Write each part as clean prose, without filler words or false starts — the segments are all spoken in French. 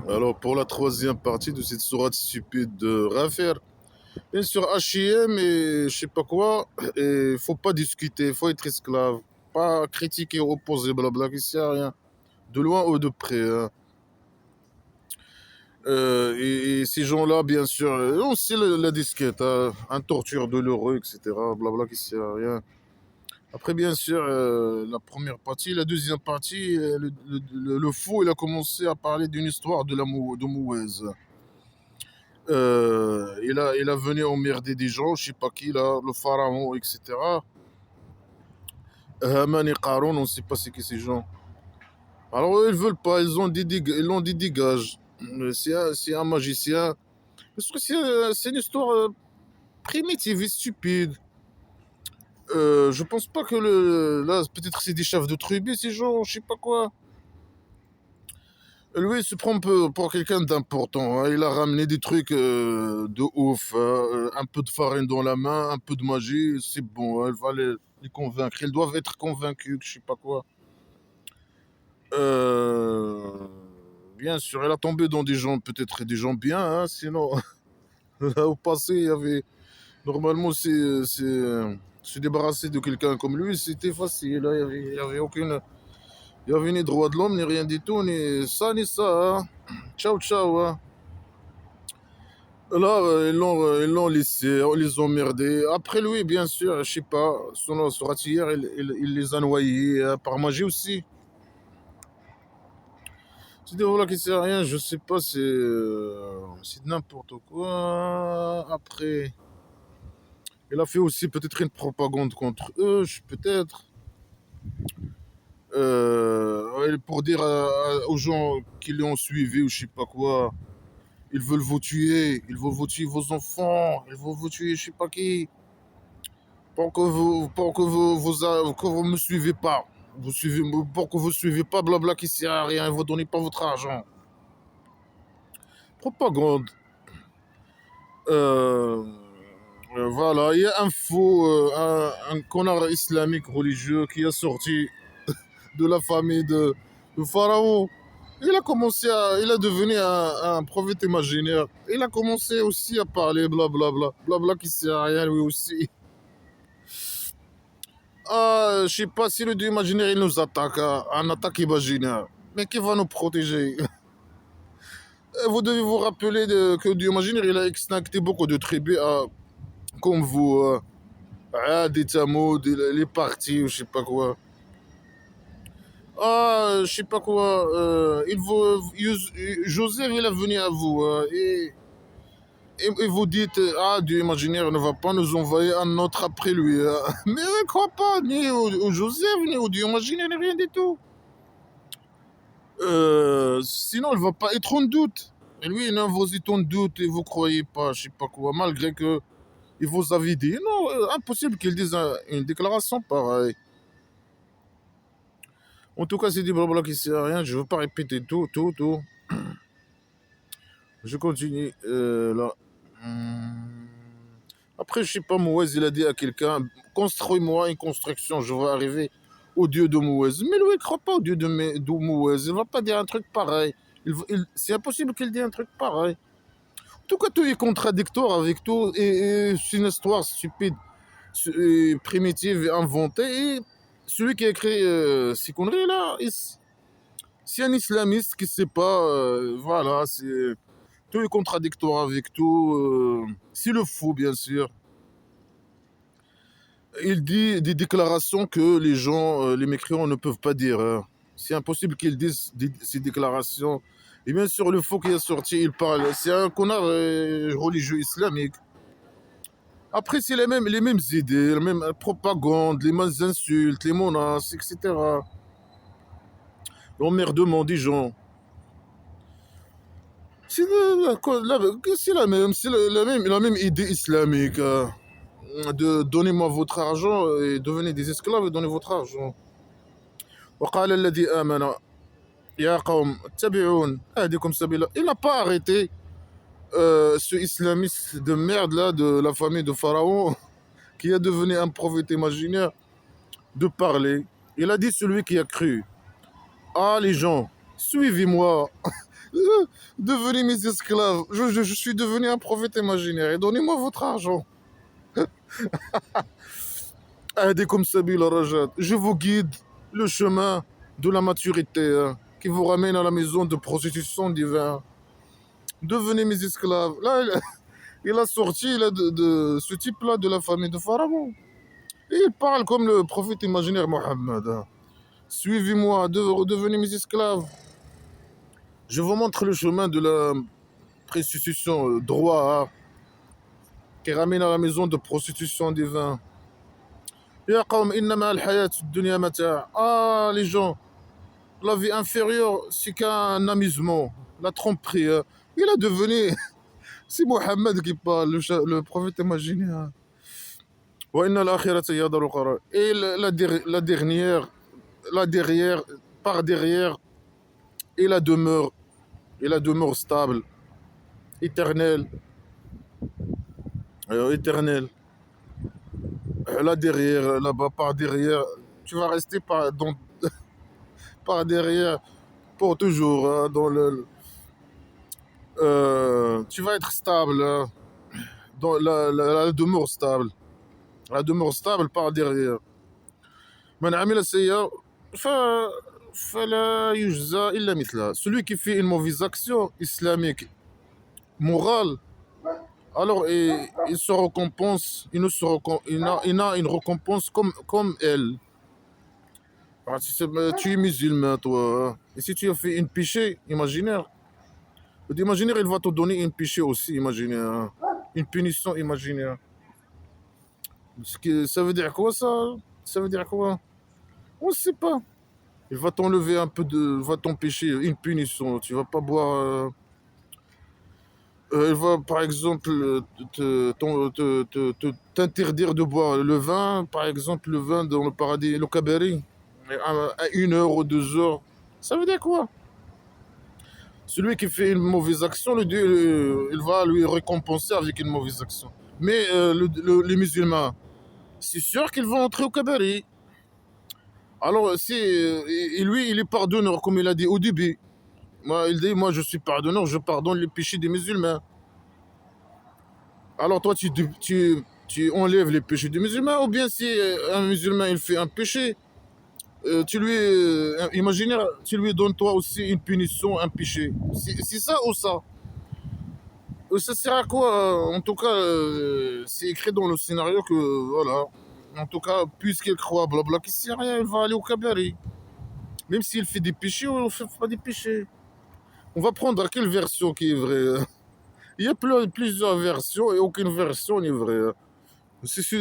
Alors, pour la troisième partie de cette sourate stupide de Rafir, bien sûr, H&M et je sais pas quoi, et faut pas discuter, faut être esclave, pas critiquer, opposer, blabla, qui sert à rien, de loin ou de près, hein. Et ces gens-là, bien sûr, on sait la disquette, hein, un torture de l'heureux, etc., blabla, qui sert à rien. Après, bien sûr, la première partie, la deuxième partie, le fou, il a commencé à parler d'une histoire de Mouez. Il a venu emmerder des gens, je sais pas qui, là, le pharaon, etc. Haman et Qaroun, on sait pas c'est qui ces gens. Alors, eux, ils veulent pas, ils ont dit dégage. C'est un magicien. Parce que c'est une histoire primitive et stupide. Je pense pas que là, peut-être c'est des chefs de tribu, ces gens, je sais pas quoi. Lui, il se prend pour quelqu'un d'important, hein. Il a ramené des trucs de ouf, hein. Un peu de farine dans la main, un peu de magie, c'est bon, hein. Elle va les convaincre. Ils doivent être convaincus, que je sais pas quoi. Euh, Bien sûr, elle a tombé dans des gens, peut-être des gens bien, hein. Sinon, là, au passé, il y avait. Normalement, se débarrasser de quelqu'un comme lui, c'était facile, hein. Il y avait aucune. Il y avait ni droit de l'homme, ni rien du tout, ni ça, ni ça, hein. Ciao, ciao, hein. Là, ils l'ont laissé, on les ont emmerdés. Après lui, bien sûr, je sais pas, son soratière, il les a noyés, hein, par magie aussi. C'est des voilà qui sert à rien, je sais pas, c'est n'importe quoi. Après, il a fait aussi peut-être une propagande contre eux, peut-être. Pour dire aux gens qui l'ont suivi ou je sais pas quoi, ils veulent vous tuer, ils veulent vous tuer vos enfants, ils veulent vous tuer je sais pas qui. Que vous me suivez pas. Pour que vous suivez pas, blabla qui sert à rien et vous donnez pas votre argent. Propagande. Euh, voilà, il y a un faux, un connard islamique religieux qui est sorti de la famille de Pharaon. Il a devenu un prophète imaginaire. Il a commencé aussi à parler blablabla. Blabla qui sert à rien lui aussi. Ah, je sais pas si le dieu imaginaire il nous attaque, hein, un attaque imaginaire. Mais qui va nous protéger? Vous devez vous rappeler que le dieu imaginaire il a extincté beaucoup de tribus comme vous, des Tamoud, les partis, je sais pas quoi. Ah, je sais pas quoi. Joseph il est venu à vous et vous dites ah dieu imaginaire ne va pas nous envoyer un autre après lui, hein. Mais je ne crois pas ni au Joseph ni au dieu imaginaire ni rien du tout. Sinon, il va pas être en doute. Et lui, non, vous êtes en doute et vous croyez pas, je sais pas quoi, malgré que il vous avait dit. Non, impossible qu'il dise une déclaration pareille. En tout cas, c'est des blabla qui sert à rien. Je veux pas répéter tout. Je continue là. Hmm. Après, je sais pas, Mouez, il a dit à quelqu'un, construis-moi une construction, je vais arriver au dieu de Mouez. Mais lui, il croit pas au dieu de Mouez. Il va pas dire un truc pareil. C'est impossible qu'il dise un truc pareil. En tout cas, tout est contradictoire avec tout. Et c'est une histoire stupide, et primitive et inventée. Et celui qui a écrit ces conneries-là, c'est un islamiste qui sait pas. Voilà, tout est contradictoire avec tout. C'est le fou, bien sûr. Il dit des déclarations que les gens, les mécréants ne peuvent pas dire, hein. C'est impossible qu'ils disent ces déclarations. Et bien sûr, le faux qui est sorti, il parle. C'est un connard religieux islamique. Après, c'est les mêmes idées, la même propagande, les mêmes insultes, les menaces, etc. L'emmerdement des gens. C'est la même, la même idée islamique, hein, de donnez-moi votre argent et devenez des esclaves et donnez votre argent. وقال الذي آمن يا قوم اتبعون أهدكم سبيلا. Il n'a pas arrêté ce islamiste de merde là de la famille de Pharaon qui est devenu un prophète imaginaire de parler. Il a dit celui qui a cru. Ah les gens, suivez-moi. Devenez mes esclaves. Je suis devenu un prophète imaginaire et donnez-moi votre argent. Ahdikum sabil rajad. Je vous guide le chemin de la maturité qui vous ramène à la maison de prostitution divine. Devenez mes esclaves. Là, il a sorti là, de ce type-là de la famille de Pharaon. Et il parle comme le prophète imaginaire Mohammed. Suivez-moi, devenez mes esclaves. Je vous montre le chemin de la prostitution droit qui ramène à la maison de prostitution divine. Ya qawm, innama al-hayat dunya mata'. Ah, les gens, la vie inférieure, c'est qu'un amusement, la tromperie. Il a devenu, c'est Mohammed qui parle, le prophète imaginaire. Wa inna al-akhirata hiya darul qarar. Et la dernière, la derrière, par derrière, et la demeure stable, éternelle, éternelle. Là derrière, là-bas, par derrière, tu vas rester par derrière pour toujours. Dans tu vas être stable, dans la demeure stable. La demeure stable par derrière. Man amila sayya, fala yujza illa mithla. Celui qui fait une mauvaise action islamique, morale, alors il se récompense, il a une récompense comme elle. Alors, tu es musulman, toi. Et si tu as fait une péché imaginaire, l'imaginaire, il va te donner une péché aussi imaginaire. Une punition imaginaire. Ça veut dire quoi, ça? Ça veut dire quoi? On ne sait pas. Il va t'enlever un peu de... va t'empêcher une punition. Tu vas pas boire... il va, par exemple, t'interdire de boire le vin. Par exemple, le vin dans le paradis, le kabari, à 1 heure ou 2 heures. Ça veut dire quoi? Celui qui fait une mauvaise action, il va lui récompenser avec une mauvaise action. Mais les musulmans, c'est sûr qu'ils vont entrer au kabari. Alors, et lui, il est pardonneur, comme il a dit au début. Moi, il dit, moi, je suis pardonneur, je pardonne les péchés des musulmans. Alors, toi, tu enlèves les péchés des musulmans, ou bien si un musulman, il fait un péché, imaginaire, tu lui donnes toi aussi une punition, un péché. C'est ça ou ça? Ça sert à quoi? En tout cas, c'est écrit dans le scénario que, voilà, en tout cas, puisqu'il croit, blabla, qu'il sait rien, il va aller au Kabari. Même s'il fait des péchés ou il ne fait pas des péchés. On va prendre quelle version qui est vraie? Il y a plusieurs versions et aucune version n'est vraie.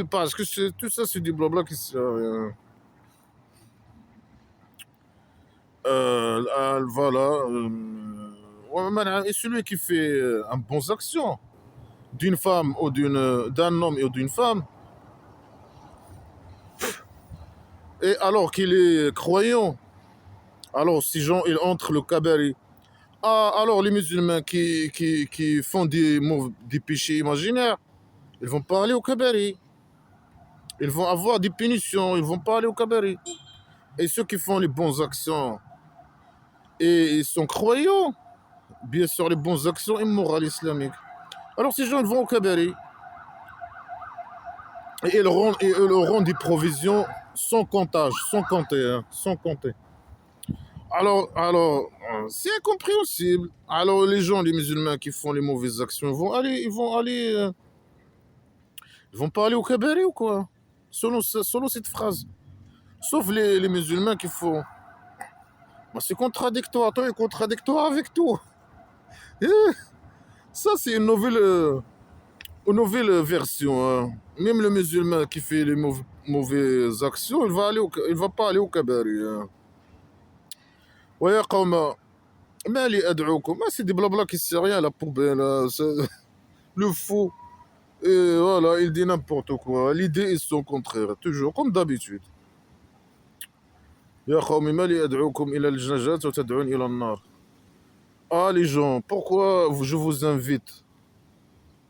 Parce que tout ça, c'est du blabla qui sert à rien. Voilà. Et celui qui fait un bon action d'une femme ou d'un homme ou d'une femme, et alors qu'il est croyant, alors ces gens, ils entrent le kabari. Ah, alors les musulmans qui font des péchés imaginaires, ils vont pas aller au kabari. Ils vont avoir des punitions, ils vont pas aller au kabari. Et ceux qui font les bonnes actions et ils sont croyants, bien sûr, les bonnes actions immorales islamiques. Alors ces gens, ils vont au kabari. Et ils leur rendent des provisions sans comptage, sans compter, hein, sans compter. Alors, c'est incompréhensible. Alors, les gens, les musulmans qui font les mauvaises actions, ils vont pas aller au Kabari ou quoi? Selon cette phrase. Sauf les musulmans qui font. Bah, c'est contradictoire. Toi, est contradictoire avec toi. Eh, ça, c'est une nouvelle version. Hein. Même le musulman qui fait les mauvaises actions, il va pas aller au Kabari. Hein. Ouais, قوم ما لي أدعوكم. Ah, c'est des blabla qui sert à rien, la poubelle. Le fou. Et voilà, il dit n'importe quoi. L'idée est son contraire, toujours, comme d'habitude. يا قوم ما لي أدعوكم إلى الجنة وتدعون إلى النار. Ah, les gens, pourquoi je vous invite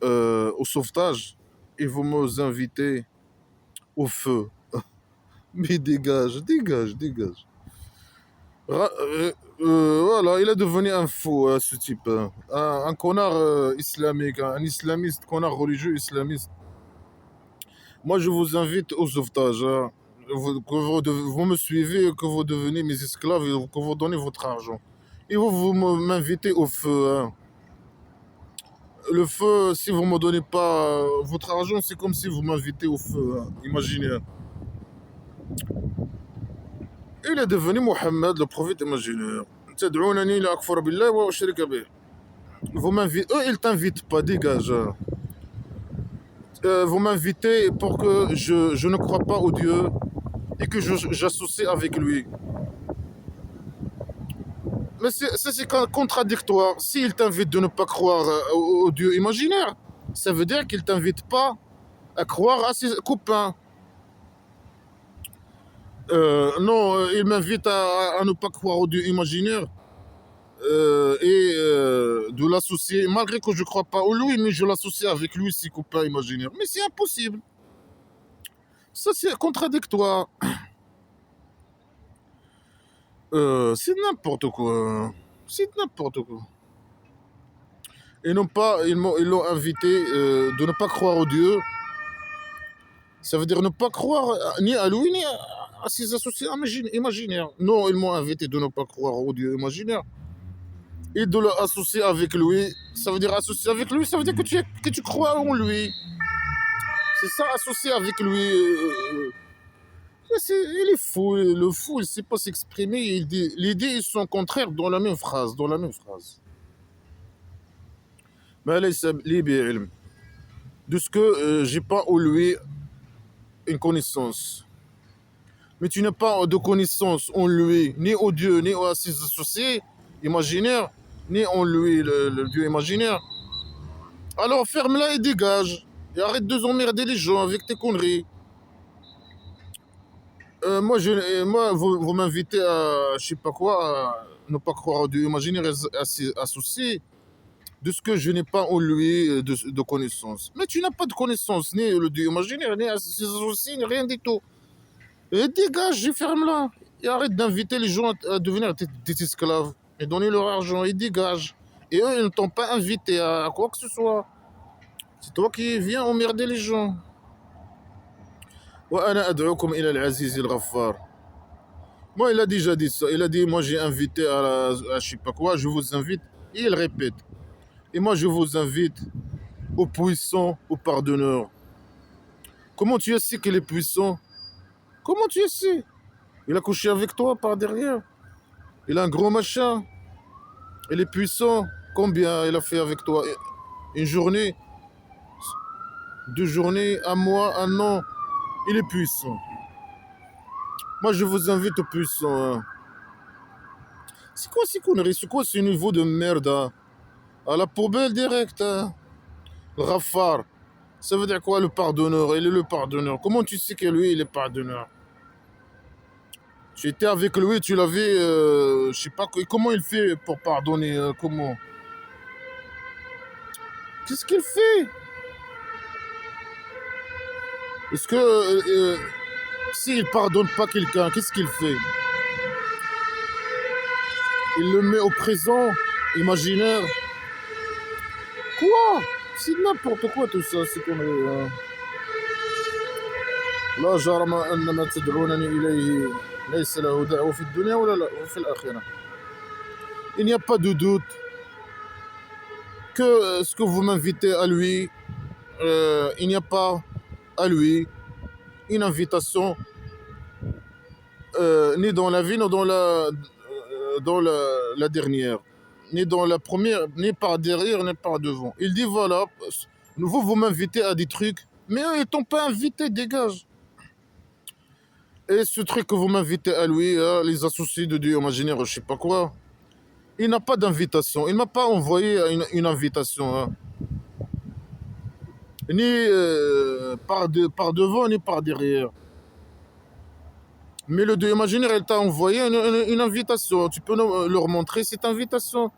au sauvetage et vous me invitez au feu? Mais dégage, dégage, dégage. Voilà, il est devenu un fou, ce type. Un connard islamique, un islamiste, connard religieux islamiste. Moi, je vous invite au sauvetage, hein. Vous me suivez, que vous devenez mes esclaves et que vous donnez votre argent. Et vous m'invitez au feu, hein. Le feu, si vous ne me donnez pas votre argent, c'est comme si vous m'invitez au feu, hein. Imaginez. Il est devenu Mohammed, le prophète imaginaire. تدعونني لأكفر بالله وأشرك به. Vous m'invitez, eux, ils t'invitent pas, dégage, hein. Vous m'invitez pour que je ne crois pas au Dieu et que j'associe avec lui. Mais c'est contradictoire. S'il t'invite de ne pas croire au Dieu imaginaire, ça veut dire qu'il ne t'invite pas à croire à ses copains. Non, il m'invite à ne pas croire au Dieu imaginaire de l'associer, malgré que je ne crois pas en lui, mais je l'associe avec lui, ses copains imaginaires. Mais c'est impossible. Ça, c'est contradictoire. C'est n'importe quoi. C'est n'importe quoi. Et non pas, ils l'ont invité de ne pas croire au Dieu. Ça veut dire ne pas croire ni à lui, ni à ses associés imaginaires. Non, ils m'ont invité de ne pas croire au Dieu imaginaire. Et de l'associer avec lui. Ça veut dire associer avec lui, ça veut dire que tu crois en lui. C'est ça, associer avec lui. Il est fou. Le fou, il ne sait pas s'exprimer. Les idées, ils sont contraires dans la même phrase. Dans la même phrase. Mais de ce que j'ai pas en lui une connaissance. Mais tu n'as pas de connaissance en lui, ni au Dieu, ni à ses associés imaginaires, ni en lui, le Dieu imaginaire. Alors ferme-la et dégage. Et arrête de emmerder les gens avec tes conneries. Moi, vous m'invitez à, je sais pas quoi, à ne pas croire au Dieu imaginaire et à ses associés de ce que je n'ai pas en lui de connaissance. Mais tu n'as pas de connaissance, ni le Dieu imaginaire, ni à ses associés, ni rien du tout. Et dégage, et ferme-la. Et arrête d'inviter les gens à devenir des esclaves. Et donner leur argent, et dégage. Et eux, ils ne t'ont pas invité à quoi que ce soit. C'est toi qui viens emmerder les gens. وأنا أدعوكم إلى العزيز الغفار. Moi, il a déjà dit ça. Il a dit, moi, j'ai invité à je sais pas quoi, je vous invite. Et il répète. Et moi, je vous invite au puissant, au pardonneur. Comment tu sais qu'il est puissant? Comment tu sais? Il a couché avec toi par derrière. Il a un gros machin. Il est puissant. Combien il a fait avec toi? Une journée, 2 journées, un mois, un an. Il est puissant. Moi, je vous invite au puissant, hein. C'est quoi ces conneries? C'est quoi ce niveau de merde, hein? À la poubelle direct, hein? Le Rafar. Ça veut dire quoi, le pardonneur? Il est le pardonneur. Comment tu sais que lui, il est pardonneur? Tu étais avec lui, tu l'avais... je sais pas, comment il fait pour pardonner? Comment? Qu'est-ce qu'il fait? Est-ce que... s'il pardonne pas quelqu'un, qu'est-ce qu'il fait? Il le met au présent, imaginaire. Quoi? C'est n'importe quoi tout ça, c'est comme... لا جرم أن ما تدعونني إليه ليس له دعوة في الدنيا ولا في الآخرة. Il n'y a pas de doute que ce que vous m'invitez à lui, il n'y a pas à lui une invitation ni dans la vie, ni dans la dernière, ni dans la première, ni par derrière, ni par devant. Il dit voilà, vous m'invitez à des trucs, mais eux, ils t'ont pas invité, dégage. Et ce truc que vous m'invitez à lui, les associés de Dieu imaginaire, je sais pas quoi, il n'a pas d'invitation. Il m'a pas envoyé une invitation, hein. Ni par devant, ni par derrière. Mais le Dieu imaginaire, il t'a envoyé une invitation. Tu peux leur montrer cette invitation.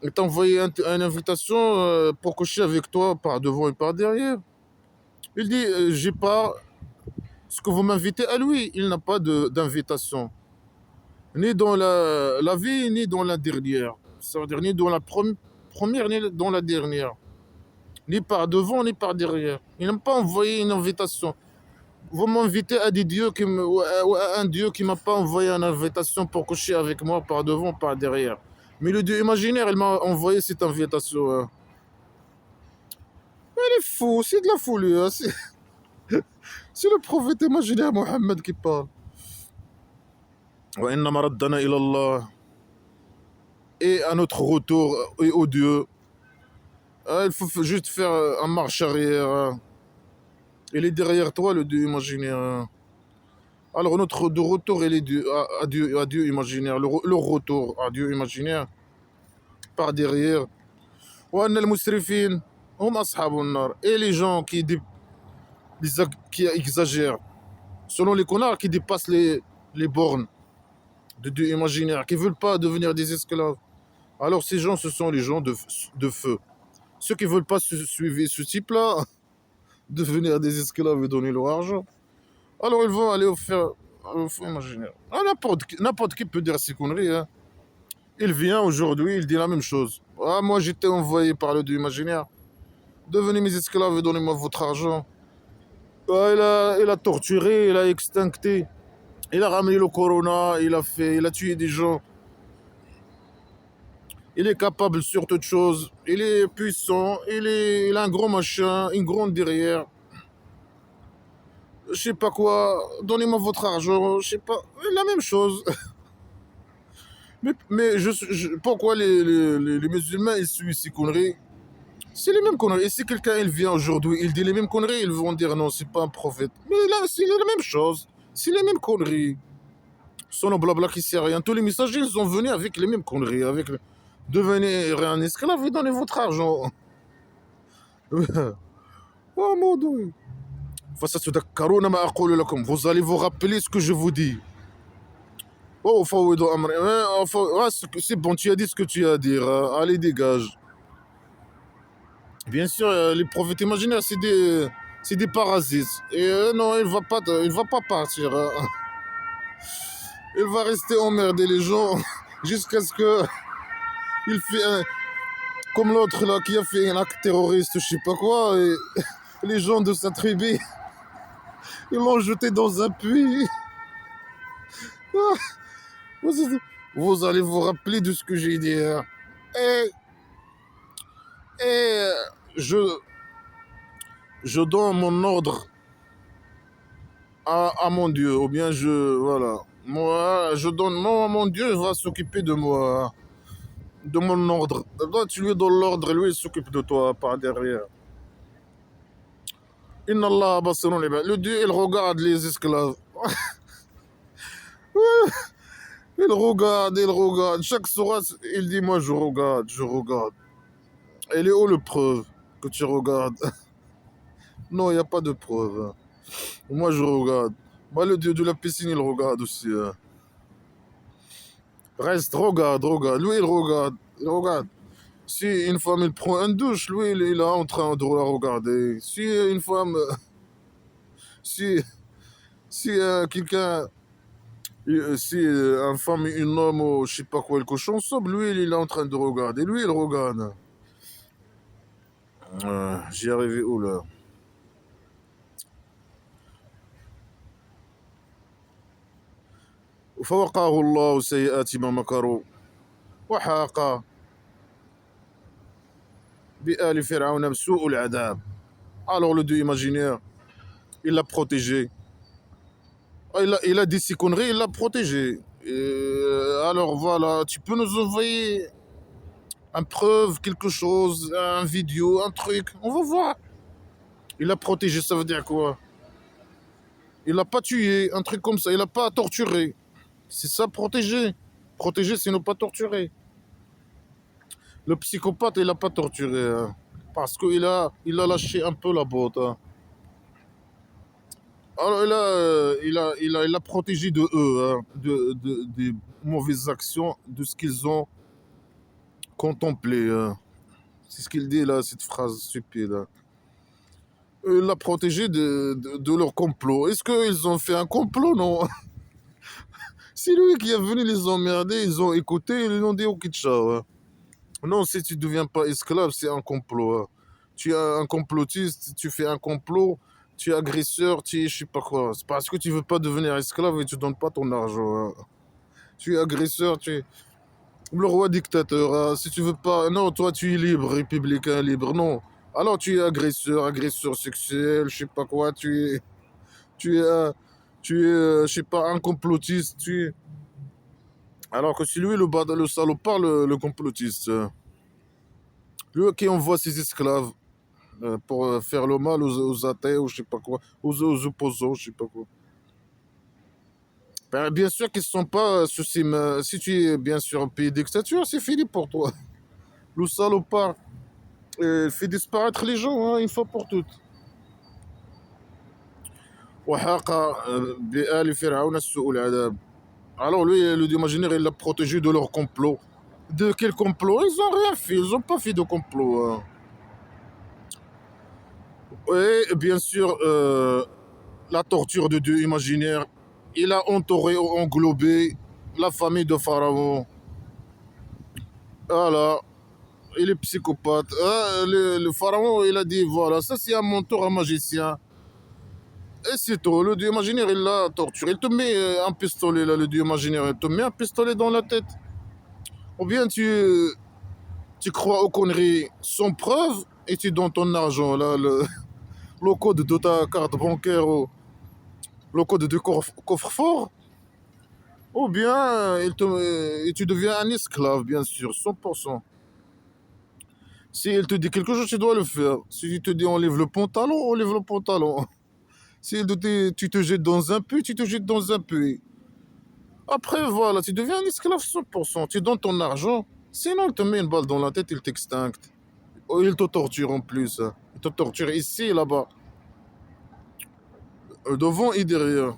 Il t'a envoyé une invitation pour coucher avec toi par devant et par derrière. Il dit, j'ai pas ce que vous m'invitez à lui. Il n'a pas d'invitation. Ni dans la vie, ni dans la dernière. Ça veut dire ni dans la première, ni dans la dernière. Ni par devant, ni par derrière. Il n'a pas envoyé une invitation. Vous m'invitez à des dieux ou à un dieu qui m'a pas envoyé une invitation pour coucher avec moi par devant, par derrière. Mais le dieu imaginaire, il m'a envoyé cette invitation. Il est fou, c'est de la folie. Hein. C'est le prophète imaginaire Mohammed qui parle. وإنما ردنا إلى الله. Et à notre retour et au Dieu. Il faut juste faire un marche arrière. Il est derrière toi, le Dieu imaginaire. Alors notre de retour, il est à Dieu imaginaire. Le retour à Dieu imaginaire par derrière. وأن المسرفين هم أصحاب النار. Et les gens qui exagèrent, selon les connards qui dépassent les bornes de Dieu imaginaire, qui ne veulent pas devenir des esclaves. Alors ces gens, ce sont les gens de feu. Ceux qui ne veulent pas suivre ce type-là, devenir des esclaves et donner leur argent, alors ils vont aller au feu imaginaire. Ah, n'importe qui peut dire ces conneries. Hein. Il vient aujourd'hui, il dit la même chose. Ah, moi j'étais envoyé par le Dieu imaginaire. Devenez mes esclaves et donnez-moi votre argent. Ah, il a torturé, il a extincté. Il a ramené le corona, il a tué des gens. Il est capable sur toute chose. Il est puissant. Il a un gros machin, une grande derrière. Je sais pas quoi. Donnez-moi votre argent. Je sais pas. La même chose. Mais pourquoi les musulmans ils suivent ces conneries? C'est les mêmes conneries. Et si quelqu'un il vient aujourd'hui, il dit les mêmes conneries, ils vont dire non, c'est pas un prophète. Mais là, c'est la même chose. C'est les mêmes conneries. Sans le blabla qui sert à rien. Tous les messagers, ils sont venus avec les mêmes conneries. Devenez un esclave et donnez votre argent. Oh mon Dieu. Vous allez vous rappeler ce que je vous dis. Oh, c'est bon, tu as dit ce que tu as à dire. Allez, dégage. Bien sûr, les prophètes imaginaires, c'est des parasites. Et non, il va pas partir. Hein. Il va rester emmerder les gens jusqu'à ce que il fait comme l'autre là qui a fait un acte terroriste, je sais pas quoi, et les gens de sa tribu, ils l'ont jeté dans un puits. Vous allez vous rappeler de ce que j'ai dit. Hein. Et, et je donne mon ordre à mon Dieu, ou bien voilà. Moi, je donne, non, mon Dieu va s'occuper de moi, de mon ordre. Toi, tu lui donnes l'ordre, lui, il s'occupe de toi par derrière. Inna Allah basirun ibad. Le Dieu, il regarde les esclaves. Il regarde, il regarde. Chaque sourate, il dit, moi, je regarde, je regarde. Elle est où le preuve que tu regardes? Non, il n'y a pas de preuve. Moi, je regarde. Moi, le Dieu de la piscine, il regarde aussi. Reste, regarde, regarde. Lui, il regarde, il regarde. Si une femme, il prend une douche, lui, il est là en train de la regarder. Si une femme, si, si quelqu'un, si un femme, un homme, ou je sais pas quoi, le cochon sobre, lui, il est là en train de regarder. Lui, il regarde. J'y arrivé où là? فوقاه الله سيئات ما مكروا وحاق بآل فرعون بسوء العذاب. Alors le Dieu imaginaire, il l'a protégé. Il a dit ses conneries, il l'a protégé. Alors voilà, tu peux nous envoyer une preuve, quelque chose, un vidéo, un truc. On va voir. Il l'a protégé, ça veut dire quoi? Il l'a pas tué, un truc comme ça. Il l'a pas torturé. C'est ça, protéger. Protéger, c'est ne pas torturer. Le psychopathe, il l'a pas torturé. Hein, parce qu'il a lâché un peu la botte. Hein. Alors il a protégé de eux, hein, des mauvaises actions, de ce qu'ils ont contemplé. Hein. C'est ce qu'il dit là, cette phrase stupide. Hein. Il l'a protégé de leur complot. Est-ce qu'ils ont fait un complot? Non. C'est lui qui est venu les emmerder, ils ont écouté, ils ont dit au ciao, hein. Non, si tu ne deviens pas esclave, c'est un complot, hein. Tu es un complotiste, tu fais un complot, tu es agresseur, tu es je sais pas quoi. C'est parce que tu veux pas devenir esclave et tu donnes pas ton argent, hein. Tu es agresseur, tu es le roi dictateur, hein. Si tu veux pas, non, toi tu es libre, républicain libre, non. Alors tu es agresseur, agresseur sexuel, je sais pas quoi, tu es, tu es, je sais pas, un complotiste, tu es. Alors que c'est lui le salopard, le complotiste, hein. Lui qui envoie ses esclaves pour faire le mal aux athées ou je sais pas quoi, aux opposants, je sais pas quoi. Ben, bien sûr qu'ils ne sont pas ceci, mais si tu es bien sûr un pays dictature, c'est fini pour toi. Le salopard fait disparaître les gens, hein, une fois pour toutes. وحاق بآل فرعون السوء العذاب. Alors lui, le dieu imaginaire, il l'a protégé de leur complot. De quel complot? Ils ont rien fait, ils ont pas fait de complot, hein. Et bien sûr, la torture de dieu imaginaire, il a entouré ou englobé la famille de Pharaon. Voilà, il est psychopathe. Le pharaon, il a dit, voilà, ça c'est un mentor, un magicien. Et c'est tout, le dieu imaginaire, il l'a torturé. Il te met un pistolet, là, le dieu imaginaire, il te met un pistolet dans la tête. Ou bien tu crois aux conneries sans preuve et tu donnes ton argent, là, le code de ta carte bancaire ou le code de coffre-fort. Ou bien et tu deviens un esclave, bien sûr, 100%. Si il te dit quelque chose, tu dois le faire. Si il te dit enlève le pantalon, enlève le pantalon. Si il te dit tu te jettes dans un puits, tu te jettes dans un puits. Après, voilà, tu deviens un esclave 100%. Tu donnes ton argent. Sinon, il te met une balle dans la tête, il t'extincte. Ou il te torture en plus, hein. Il te torture ici et là-bas. Devant et derrière.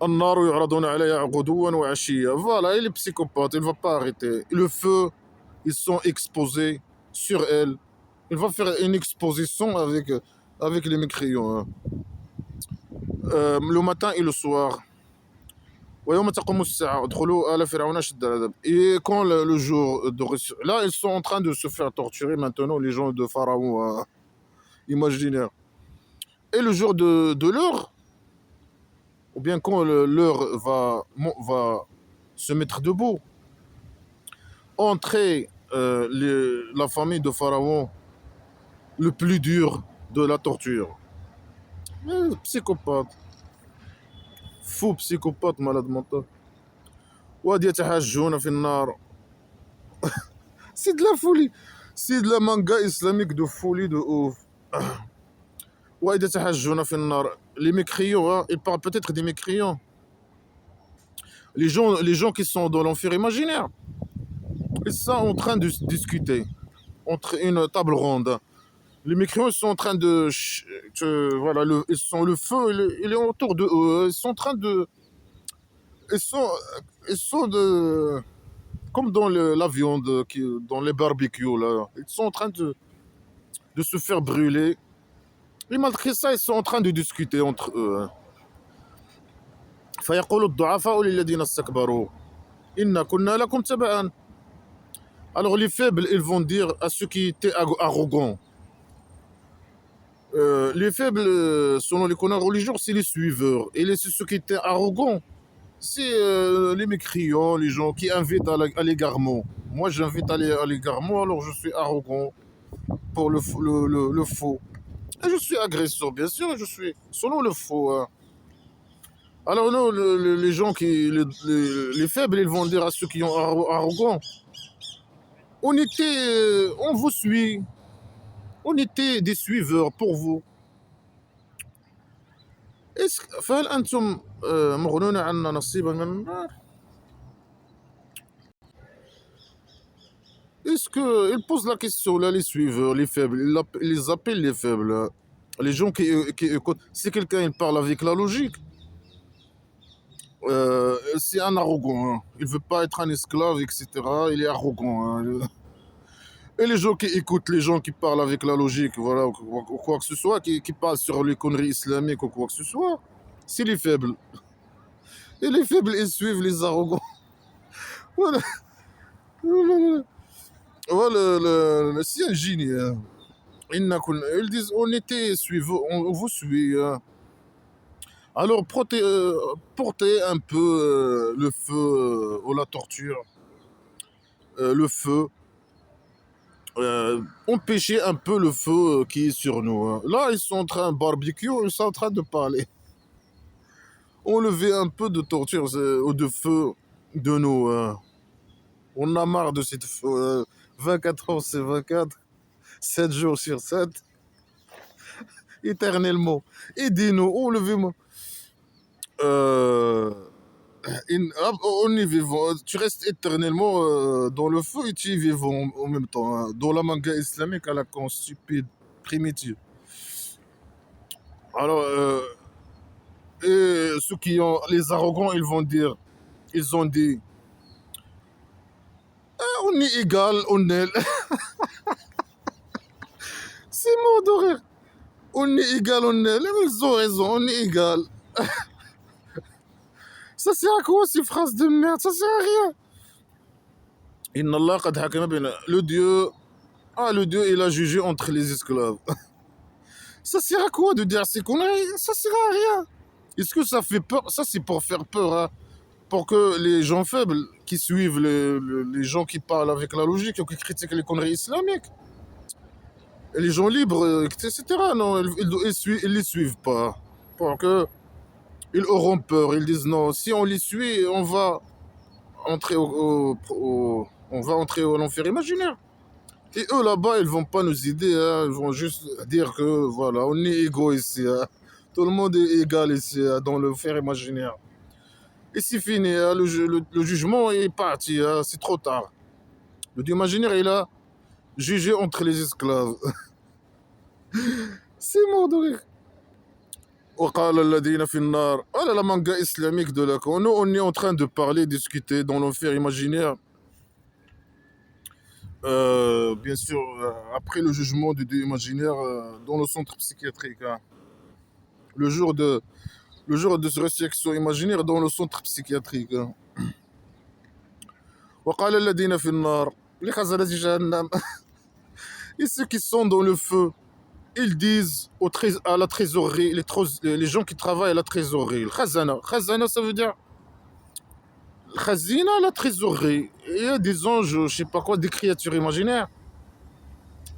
النار يعرضون عليها غدوا وعشيا. Voilà, il est psychopathe, il ne va pas arrêter. Le feu, ils sont exposés sur elle. Il va faire une exposition avec les mécréants, hein. Le matin et le soir. ويوم تقوم الساعة ادخلوا آل فرعون أشد العذاب. Et quand le jour de là, ils sont en train de se faire torturer maintenant, les gens de Pharaon, hein, imaginaire. Et le jour de l'heure, ou bien quand l'heure va se mettre debout, entrer la famille de Pharaon, le plus dur de la torture. Psychopathe, fou psychopathe, malade mental. واد يتحاجون في النار. C'est de la folie. C'est de la manga islamique de folie de ouf. واد يتحاجون في النار. Les mécréants, hein, ils parlent peut-être des mécréants. Les gens qui sont dans l'enfer imaginaire, ils sont en train de discuter entre une table ronde. Les mécréants, ils sont en train voilà, le feu, il est autour de eux. Ils sont en train de. Ils sont, ils sont de. Comme dans la viande, dans les barbecues, là. Ils sont en train de se faire brûler. Et malgré ça, ils sont en train de discuter entre eux, hein. فيقول الضعفاء للذين استكبروا إنا كنا لكم تبعا. Alors les faibles, ils vont dire à ceux qui étaient arrogants. Les faibles, selon les connards religieux, c'est les suiveurs. Et ceux qui étaient arrogants, c'est les mécréants, les gens qui invitent à l'égarement. Moi, j'invite à l'égarement, alors je suis arrogant pour le faux. Et je suis agresseur, bien sûr, et je suis selon le faux, hein. Alors non, les gens les faibles, ils vont dire à ceux qui sont arrogants, on vous suit, on était des suiveurs pour vous. فهل أنتم مغنون عنا نصيبا من النار. Est-ce que ils posent la question là, les suiveurs, les faibles, ils les appellent les faibles, hein. Les gens qui écoutent. Si quelqu'un il parle avec la logique, c'est un arrogant, hein. Il veut pas être un esclave, etc. Il est arrogant, hein. Et les gens qui écoutent, les gens qui parlent avec la logique, voilà, ou quoi que ce soit, qui parlent sur les conneries islamiques ou quoi que ce soit, C'est les faibles. Et les faibles, ils suivent les arrogants. Voilà, voilà c'est un génie, hein. Ils disent, on était suivants, on vous suit, hein. Alors, portez un peu le feu ou la torture, le feu, empêchez un peu le feu qui est sur nous, hein. Là, ils sont en train de barbecue, ils sont en train de parler. Enlever un peu de torture ou de feu de nous, hein. On a marre de cette feu. 24 heures, c'est 24, 7 jours sur 7, éternellement. Aidez-nous, enlevez-moi. Euh, on y vivant. Tu restes éternellement dans le feu et tu y vivant en même temps, hein. Dans la manga islamique à la con stupide, primitive. Alors, et ceux qui ont les arrogants, ils ont dit, ah, on est égal, on est. C'est mort de rire. On est égal, on est. Ils ont raison, on est égal. Ça sert à quoi ces phrases de merde? Ça sert à rien. Inna Allah qad hakama bayna. Le Dieu, il a jugé entre les esclaves. Ça sert à quoi de dire ces conneries? Ça sert à rien. Est-ce que ça fait peur? Ça, c'est pour faire peur, hein. Pour que les gens faibles qui suivent les gens qui parlent avec la logique ou qui critiquent les conneries islamiques, et les gens libres, etc. Non, ils les suivent pas. Pour que ils auront peur. Ils disent non, si on les suit, on va entrer on va entrer à l'enfer imaginaire. Et eux là-bas, ils vont pas nous aider, hein. Ils vont juste dire que voilà, on est égaux ici, hein. Tout le monde est égal ici, hein, dans l'enfer imaginaire. Et c'est fini, hein. Le jugement est parti, hein. C'est trop tard. Le Dieu imaginaire, il a jugé entre les esclaves. C'est mort de rire. وقال الذين في النار. Voilà la manga islamique de la con. Nous, on est en train de parler, discuter dans l'enfer imaginaire. Bien sûr, après le jugement du Dieu imaginaire dans le centre psychiatrique, hein. Le jour de, le jour de résurrection imaginaire dans le centre psychiatrique, hein. وقال الذين في النار لخزنة جهنم. Et ceux qui sont dans le feu, ils disent à la trésorerie, les gens qui travaillent à la trésorerie. Le khazana. Khazana, ça veut dire khazina, la trésorerie. Il y a des anges, je sais pas quoi, des créatures imaginaires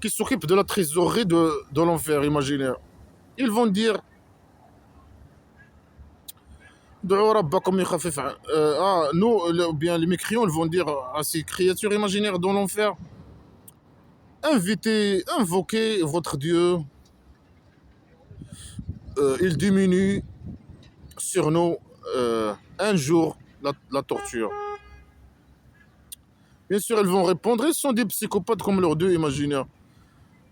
qui s'occupent de la trésorerie de l'enfer imaginaire. Ils vont dire nous, bien les mécréants, ils vont dire à ces créatures imaginaires dans l'enfer, invoquez votre Dieu, il diminue sur nous un jour la torture. Bien sûr, ils vont répondre, ils sont des psychopathes comme leur Dieu imaginaire.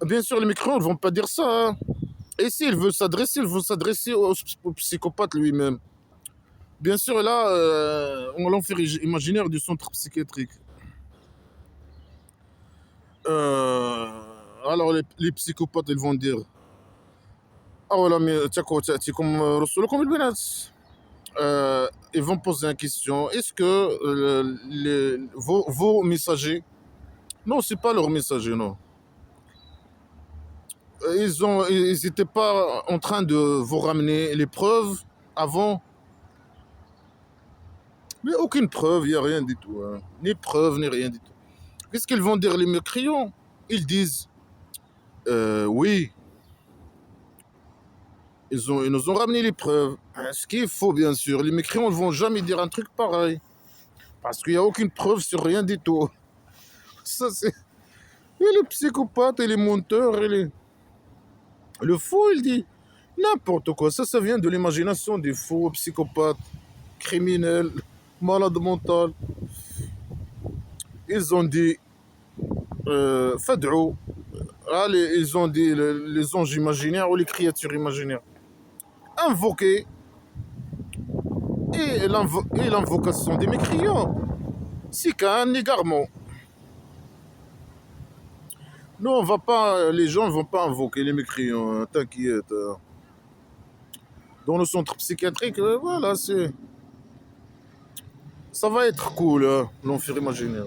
Bien sûr, les mécréants ne vont pas dire ça, hein. Et s'il veut s'adresser, il veut s'adresser au psychopathe lui-même. Bien sûr, là, on l'enfer imaginaire du centre psychiatrique. Alors, les psychopathes, ils vont dire, ah voilà, mais t'as comme رسولكم البنات. Ils vont poser une question. Est-ce que vos messagers, non, c'est pas leurs messagers, non. Ils n'étaient pas en train de vous ramener les preuves avant. Mais aucune preuve, il n'y a rien du tout, hein. Ni preuve, ni rien du tout. Qu'est-ce qu'ils vont dire les mécréants? Ils disent, oui, ils nous ont ramené les preuves. Ce qui est faux, bien sûr. Les mécréants ne vont jamais dire un truc pareil. Parce qu'il n'y a aucune preuve sur rien du tout. Ça, c'est. Et les psychopathes, et les menteurs, le faux, il dit n'importe quoi. Ça vient de l'imagination des faux psychopathes, criminels, malades mentaux. Ils ont dit Fad'ou. Ils ont dit les anges imaginaires ou les créatures imaginaires. Invoquer. Et l'invocation des mécréants, c'est qu'un égarement. Non, on va pas, les gens ne vont pas invoquer les mécréants, hein, t'inquiète, hein. dans le centre psychiatrique. Voilà, ça va être cool, hein, l'enfer imaginaire.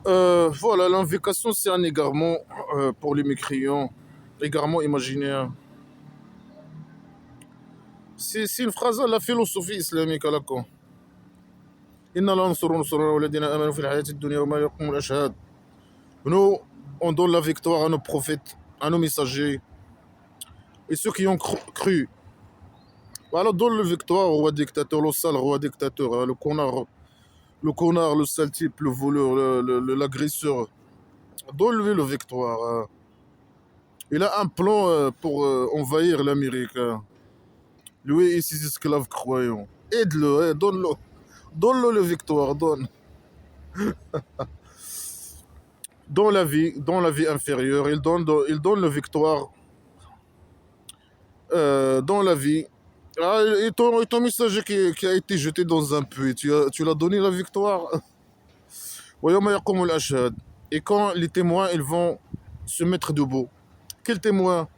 Voilà, l'invocation, c'est un égarement pour les mécréants. Égarement imaginaire. C'est une phrase de la philosophie islamique à la con. Inna la nansuru rusulana walladhina amanu fil hayati dunya wa ma yaqumul ashhad. Nous, on donne la victoire à nos prophètes, à nos messagers et ceux qui ont cru. Voilà, donne la victoire au roi dictateur, le sale roi dictateur, hein, le connard, le sale type, le voleur, l'agresseur. Donne-lui la victoire. Hein. Il a un plan pour envahir l'Amérique. Hein. Lui et ses esclaves croyants. Aide-le, hein, donne-le. Donne-le la victoire, donne. Dans la vie inférieure, il donne la victoire dans la vie. Ah, et ton messager qui a été jeté dans un puits, tu l'as donné la victoire. وَيَوْمَ يَقُومُ الْأَشْهَادُ. Et quand les témoins, ils vont se mettre debout. Quels témoins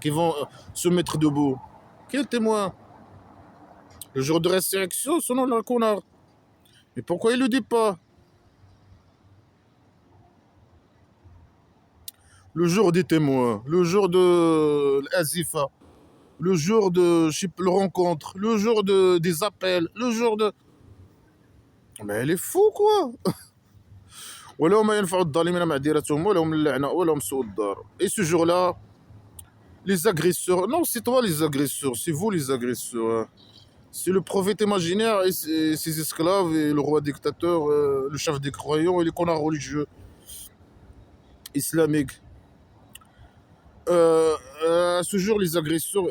qui vont se mettre debout? Quels témoins? Le jour de résurrection, selon le connard. Mais pourquoi il ne le dit pas? Le jour des témoins, le jour de l'Azifa, le jour de le rencontre, le jour des appels, le jour de... Mais elle est fou, quoi. Et ce jour-là, les agresseurs... Non, c'est toi les agresseurs, c'est vous les agresseurs. C'est le prophète imaginaire et ses esclaves et le roi dictateur, le chef des croyants et les connards religieux islamiques. À ce jour, les agresseurs,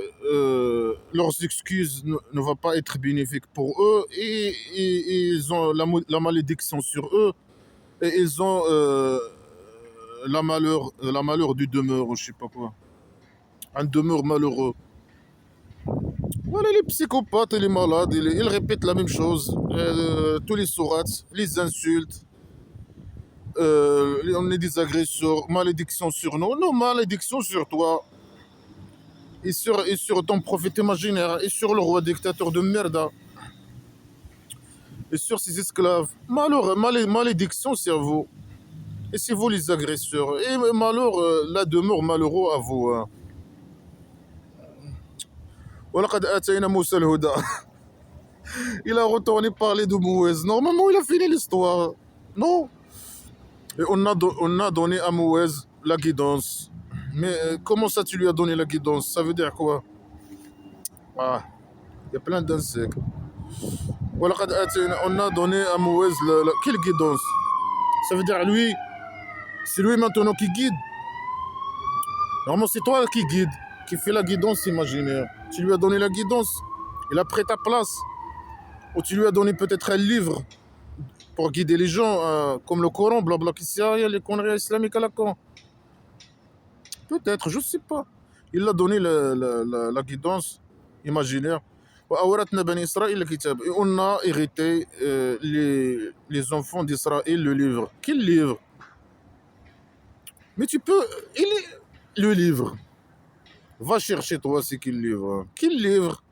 leurs excuses ne vont pas être bénéfiques pour eux et ils ont la malédiction sur eux et ils ont la malheur du demeure, je sais pas quoi. Un demeure malheureux. Voilà, les psychopathes et les malades, ils répètent la même chose. Tous les sourates, les insultes, on est des agresseurs, malédiction sur nous, non, malédiction sur toi. Et sur ton prophète imaginaire, et sur le roi dictateur de merde, et sur ses esclaves. Malédiction sur vous. Et c'est vous les agresseurs. Et malheur, la demeure malheureux à vous. Hein. وَلَقَدْ آتَيْنَا مُوسَى الْهُدَى. Il a retourné parler de Mouez. Normalement, il a fini l'histoire. Non. Et on a donné à Mouez la guidance. Mais comment ça, tu lui as donné la guidance? Ça veut dire quoi? Ah, il y a plein d'insectes. On a donné à Mouez quelle guidance? Ça veut dire lui, c'est lui maintenant qui guide. Normalement, c'est toi qui guide, qui fait la guidance imaginaire. Tu lui as donné la guidance, il a pris ta place. Ou tu lui as donné peut-être un livre pour guider les gens, comme le Coran, blabla, qui sert à rien, les conneries islamiques à la con. Peut-être, je ne sais pas. Il a donné la guidance imaginaire. Et on a hérité les enfants d'Israël le livre. Quel livre? Mais tu peux... le livre. Va chercher toi, c'est quel livre? Quel livre?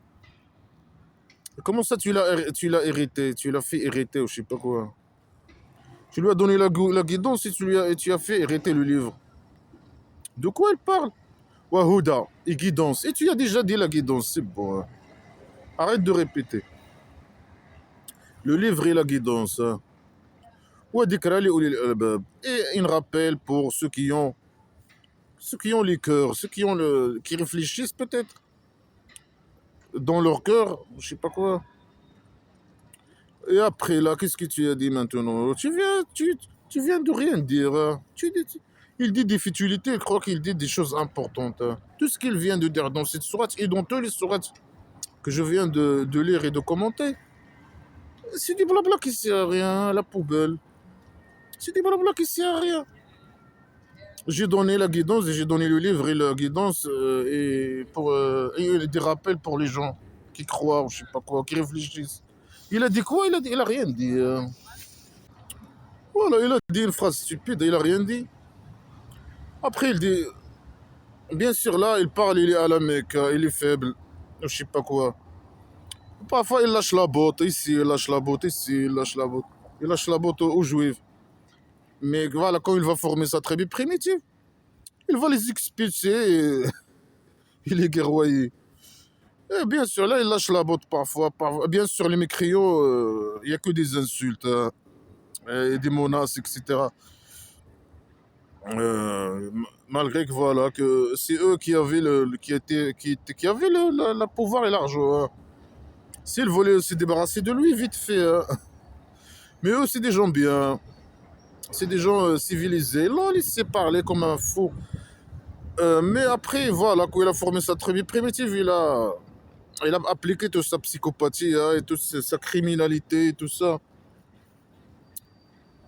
Comment ça tu l'as hérité? Tu l'as fait hériter ou je sais pas quoi. Tu lui as donné la guidance et tu as fait hériter le livre. De quoi elle parle? Wahuda et guidance. Et tu as déjà dit la guidance, c'est bon. Hein. Arrête de répéter. Le livre et la guidance. Hein. Et un rappel pour ceux qui ont les cœurs, ceux qui réfléchissent peut-être dans leur cœur, je sais pas quoi. Et après là, qu'est-ce que tu as dit maintenant? Tu viens de rien dire. Hein. Il dit des futilités, il croit qu'il dit des choses importantes. Hein. Tout ce qu'il vient de dire dans cette sourate et dans toutes les sourates que je viens de lire et de commenter, c'est du blabla qui sert à rien, à la poubelle. C'est du blabla qui sert à rien. J'ai donné la guidance et j'ai donné le livre et la guidance et des rappels pour les gens qui croient ou je sais pas quoi, qui réfléchissent. Il a dit quoi? Il a rien dit. Voilà, il a dit une phrase stupide, il a rien dit. Après, il dit Bien sûr, là, il parle, il est à la Mecque, il est faible, je sais pas quoi. Parfois, il lâche la botte ici, il lâche la botte ici, il lâche la botte. Il lâche la botte aux Juifs. Mais voilà, quand il va former sa tribu primitive, il va les expulser et il les guerroyer. Et bien sûr, là, il lâche la botte parfois. Bien sûr, les mécriaux, il n'y a que des insultes, hein, et des menaces, etc. Malgré que voilà, que c'est eux qui avaient qui avaient le pouvoir et l'argent, hein. S'ils voulaient se débarrasser de lui, vite fait, hein. Mais eux, c'est des gens bien. C'est des gens civilisés. Là, il s'est parlé comme un fou. Mais après, voilà, quand il a formé sa tribu primitive, il a appliqué toute sa psychopathie, hein, et toute sa criminalité et tout ça.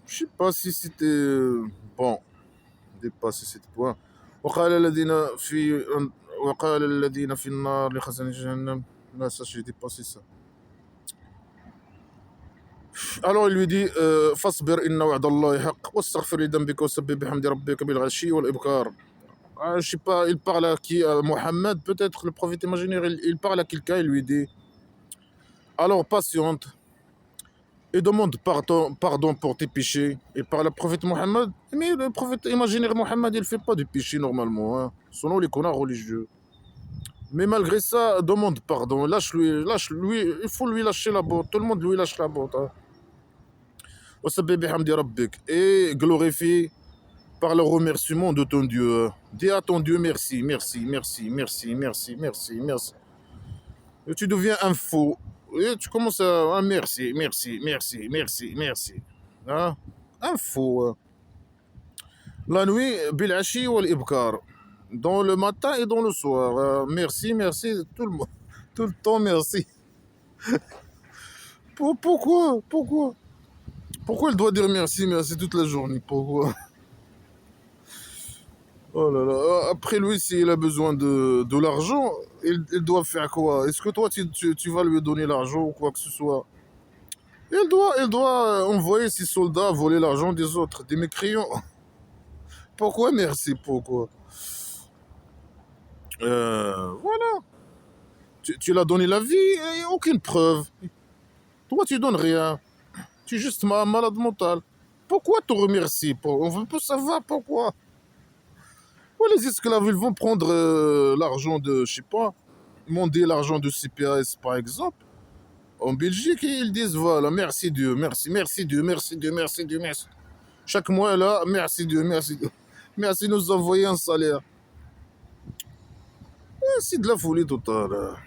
Je sais pas si c'était bon, dépassé ce point. وقال الذين في وقال الذين في النار لخزن جهنم. Là, ça, j'ai dépassé ça. Alors il lui dit فاصبر إن وعد الله حق واستغفر لذنبك وسبح بحمد ربك بالغشي والإبكار. Ah, je sais pas, il parle à qui? À Mohammed, peut-être, le prophète imaginaire. Il parle à quelqu'un, il lui dit alors patiente et demande pardon pour tes péchés. Et par le prophète Mohammed, mais le prophète imaginaire Mohammed, il fait pas de péché normalement, hein, selon les connards religieux. Mais malgré ça, demande pardon, lâche-lui, il faut lui lâcher la botte, tout le monde lui lâche la botte, hein. وسبح بحمد ربك. Et glorifie par le remerciement de ton Dieu. Dis à ton Dieu merci, merci, merci, merci, merci, merci, merci. Et tu deviens un fou. Et tu commences à merci, merci, merci, merci, merci. Hein? Un fou, hein. La nuit, bil'ashi wal ibkar. Dans le matin et dans le soir. Merci, merci, tout le monde. Tout le temps, merci. Pourquoi? Pourquoi? Pourquoi il doit dire merci, merci toute la journée? Pourquoi? Oh là là. Après lui, s'il a besoin de l'argent, il doit faire quoi? Est-ce que toi, tu vas lui donner l'argent ou quoi que ce soit? Il doit envoyer ses soldats voler l'argent des autres, des mécréants. Pourquoi merci? Pourquoi? Voilà. Tu l'as donné la vie et aucune preuve. Toi, tu donnes rien. Tu es juste malade mental. Pourquoi te remercier? On veut pas savoir pourquoi. Ouais, les esclaves, ils vont prendre l'argent de, je sais pas, demander l'argent de CPAS par exemple, en Belgique, et ils disent voilà, merci Dieu, merci, merci Dieu, merci Dieu, merci Dieu, merci. Chaque mois là, merci Dieu, merci Dieu. Merci de nous envoyer un salaire. C'est de la folie totale.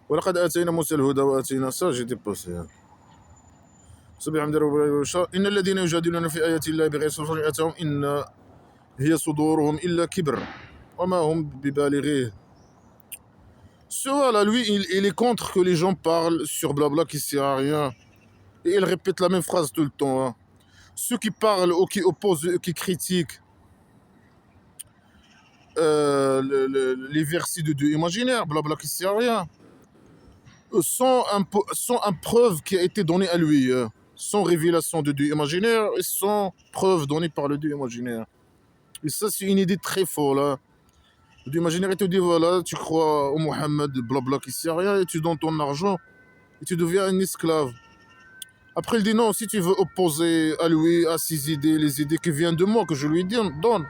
ولقد آتينا موسى الهدى وآتينا ça j'ai dépassé. سبح حمد ربك إن الذين يجادلون في آيات الله بغير سلطان أتاهم إن هي صدورهم إلا كبر وما هم ببالغيه. Voilà, lui, il est contre que les gens parlent sur blabla qui sert à rien. Et il répète la même phrase tout le temps, hein. Ceux qui parlent ou qui opposent, qui critiquent les versets de Dieu imaginaires, blabla qui sert à rien, sans un preuve qui a été donnée à lui, sans révélation de Dieu imaginaire et sans preuve donnée par le Dieu imaginaire. Et ça, c'est une idée très folle, hein. Le Dieu imaginaire, il te dit voilà, tu crois au Mohammed, blabla qui sert à rien, et tu donnes ton argent et tu deviens un esclave. Après, il dit non, si tu veux opposer à lui, à ses idées, les idées qui viennent de moi, que je lui donne,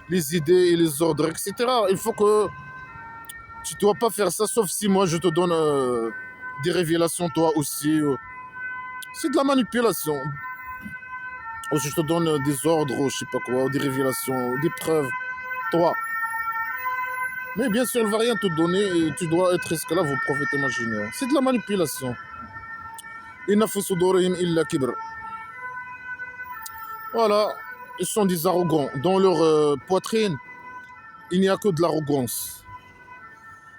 les idées et les ordres, etc., il faut que tu ne dois pas faire ça, sauf si moi je te donne des révélations, toi aussi. C'est de la manipulation. Ou si je te donne des ordres, ou je sais pas quoi, ou des révélations, ou des preuves, toi. Mais bien sûr, elle ne va rien te donner et tu dois être esclave au prophète imaginaire. C'est de la manipulation. Inna fi sudurihim illa kibr. Voilà, ils sont des arrogants. Dans leur poitrine, il n'y a que de l'arrogance.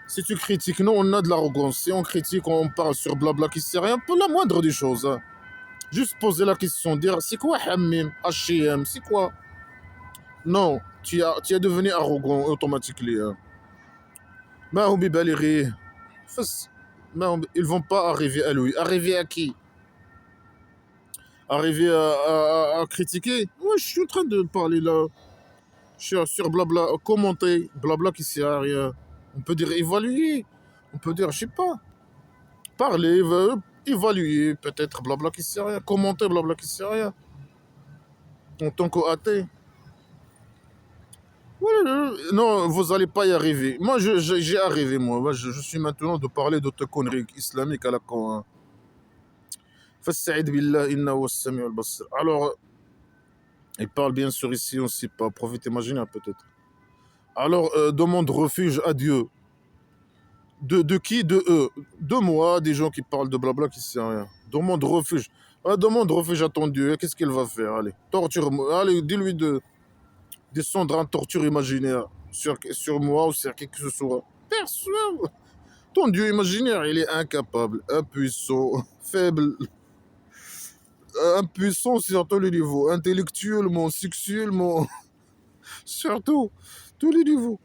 Si tu critiques, nous, on a de l'arrogance. Si on critique, on parle sur blabla qui sert à rien, pour la moindre des choses, hein. Juste poser la question, dire c'est quoi Hammim, H&M, c'est quoi? Non, tu es devenu arrogant automatiquement, hein. Ma hum bibalighi. Ils vont pas arriver à lui. Arriver à qui? Arriver à critiquer? Moi, je suis en train de parler là. sur blabla, commenter, blabla qui sert à rien. On peut dire évaluer, on peut dire, je sais pas, parler, évaluer, peut-être blabla qui sert à rien, commenter, blabla qui sert à rien. En tant qu'athée. Voilà, non, vous allez pas y arriver. Moi, j'ai arrivé, moi. Je suis maintenant de parler d'autres conneries islamiques à la con. Fasta'id billah, inna wa sami al-basir. Alors, il parle bien sûr ici, on ne sait pas, prophète imaginaire peut-être. Alors, demande refuge à Dieu. De qui? De eux. De moi, des gens qui parlent de blabla qui ne sait rien. Demande refuge. Ah, demande refuge à ton Dieu. Qu'est-ce qu'il va faire? Allez, torture-moi. Allez, dis-lui de descendre en torture imaginaire sur moi ou sur qui que ce soit. Personne. Ton Dieu imaginaire, il est incapable, impuissant, faible, impuissant sur tous les niveaux, intellectuellement, sexuellement, surtout, tous les niveaux.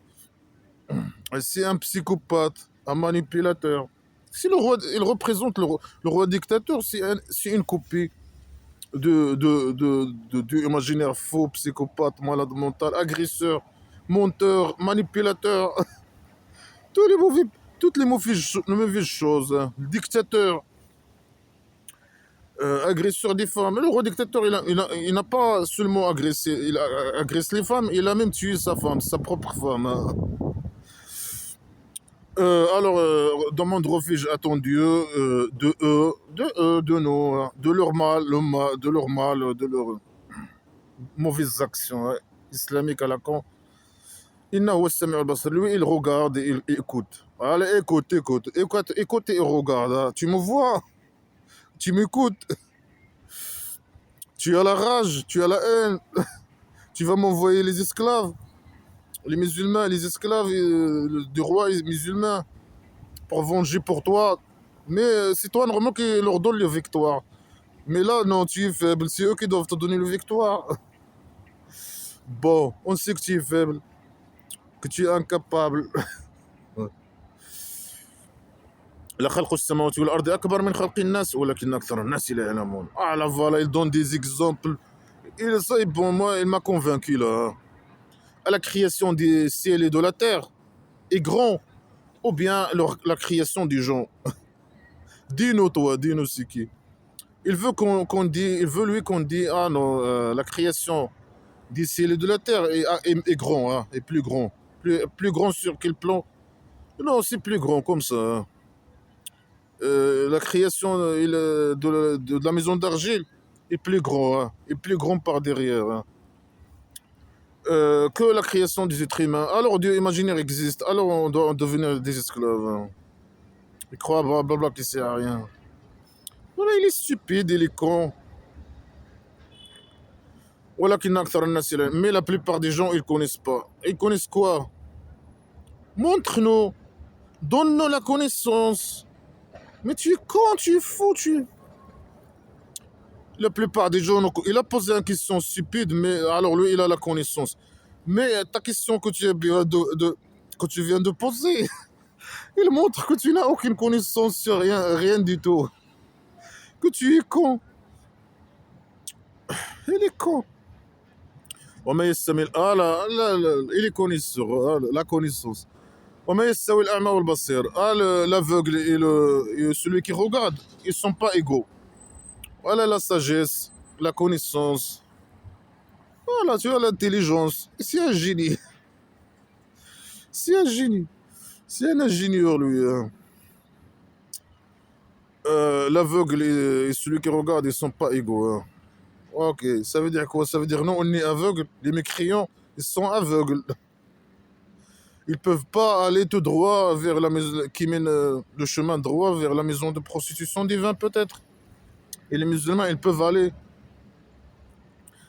C'est un psychopathe, un manipulateur. Si le roi, il représente le roi dictateur, c'est une copie de Dieu imaginaire, faux, psychopathe, malade mental, agresseur, menteur, manipulateur, tous les mauvais, toutes les mauvaises choses, hein. Dictateur, agresseur des femmes. Le roi dictateur, il n'a pas seulement agressé, il agresse les femmes, il a même tué sa femme, sa propre femme, hein. Alors, demande refuge à ton Dieu de eux, de nous, hein, de leur mal, de leur mal, de leurs mauvaises actions, hein, islamiques à la con. Inna huwa as-sami' al-basir. Lui, il regarde et il écoute. Allez, écoute et regarde, hein. Tu me vois, tu m'écoutes, tu as la rage, tu as la haine, tu vas m'envoyer les esclaves, les musulmans, les esclaves du roi musulman pour venger pour toi. Mais c'est toi normalement qui leur donne la victoire. Mais là, non, tu es faible. C'est eux qui doivent te donner la victoire. Bon, on sait que tu es faible, que tu es incapable. لا خلق السماوات والأرض أكبر من خلق الناس ولكن أكثر الناس لا يعلمون. Ah là voilà, il donne des exemples. Il ça, bon, moi, il m'a convaincu là. À la création des ciels et de la terre est grand, ou bien la création des gens. Dis-nous toi, dis-nous c'est qui. Il veut qu'on dit, il veut lui qu'on dit, ah non, la création des ciels et de la terre est grand, hein, est plus grand. Plus grand sur quel plan? Non, c'est plus grand comme ça, hein. La création de la maison d'argile est plus grand, hein, est plus grand par derrière, hein, que la création des êtres humains. Alors Dieu imaginaire existe, alors on doit devenir des esclaves, hein. Il croit blablabla qui sert à rien. Voilà, il est stupide, il est con. Voilà qu'il n'a que mais la plupart des gens, ils connaissent pas. Ils connaissent quoi? Montre-nous, donne-nous la connaissance. Mais tu es con, tu es fou, tu... La plupart des gens, il a posé une question stupide, mais alors lui, il a la connaissance. Mais ta question que tu viens de poser, il montre que tu n'as aucune connaissance sur rien, rien du tout. Que tu es con. Il est con. Oh, mais ah là, il est connaisseur, ah, la connaissance. Oh, mais ah, l'aveugle et celui qui regarde, ils ne sont pas égaux. Voilà la sagesse, la connaissance. Voilà, tu as l'intelligence. C'est un génie. C'est un génie. C'est un ingénieur, lui, hein. L'aveugle et celui qui regarde, ils ne sont pas égaux, hein. Ok, ça veut dire quoi? Ça veut dire non, on est aveugle. Les mécréants, ils sont aveugles. Ils peuvent pas aller tout droit vers la maison, qui mène le chemin droit vers la maison de prostitution divine, peut-être. Et les musulmans, ils peuvent aller.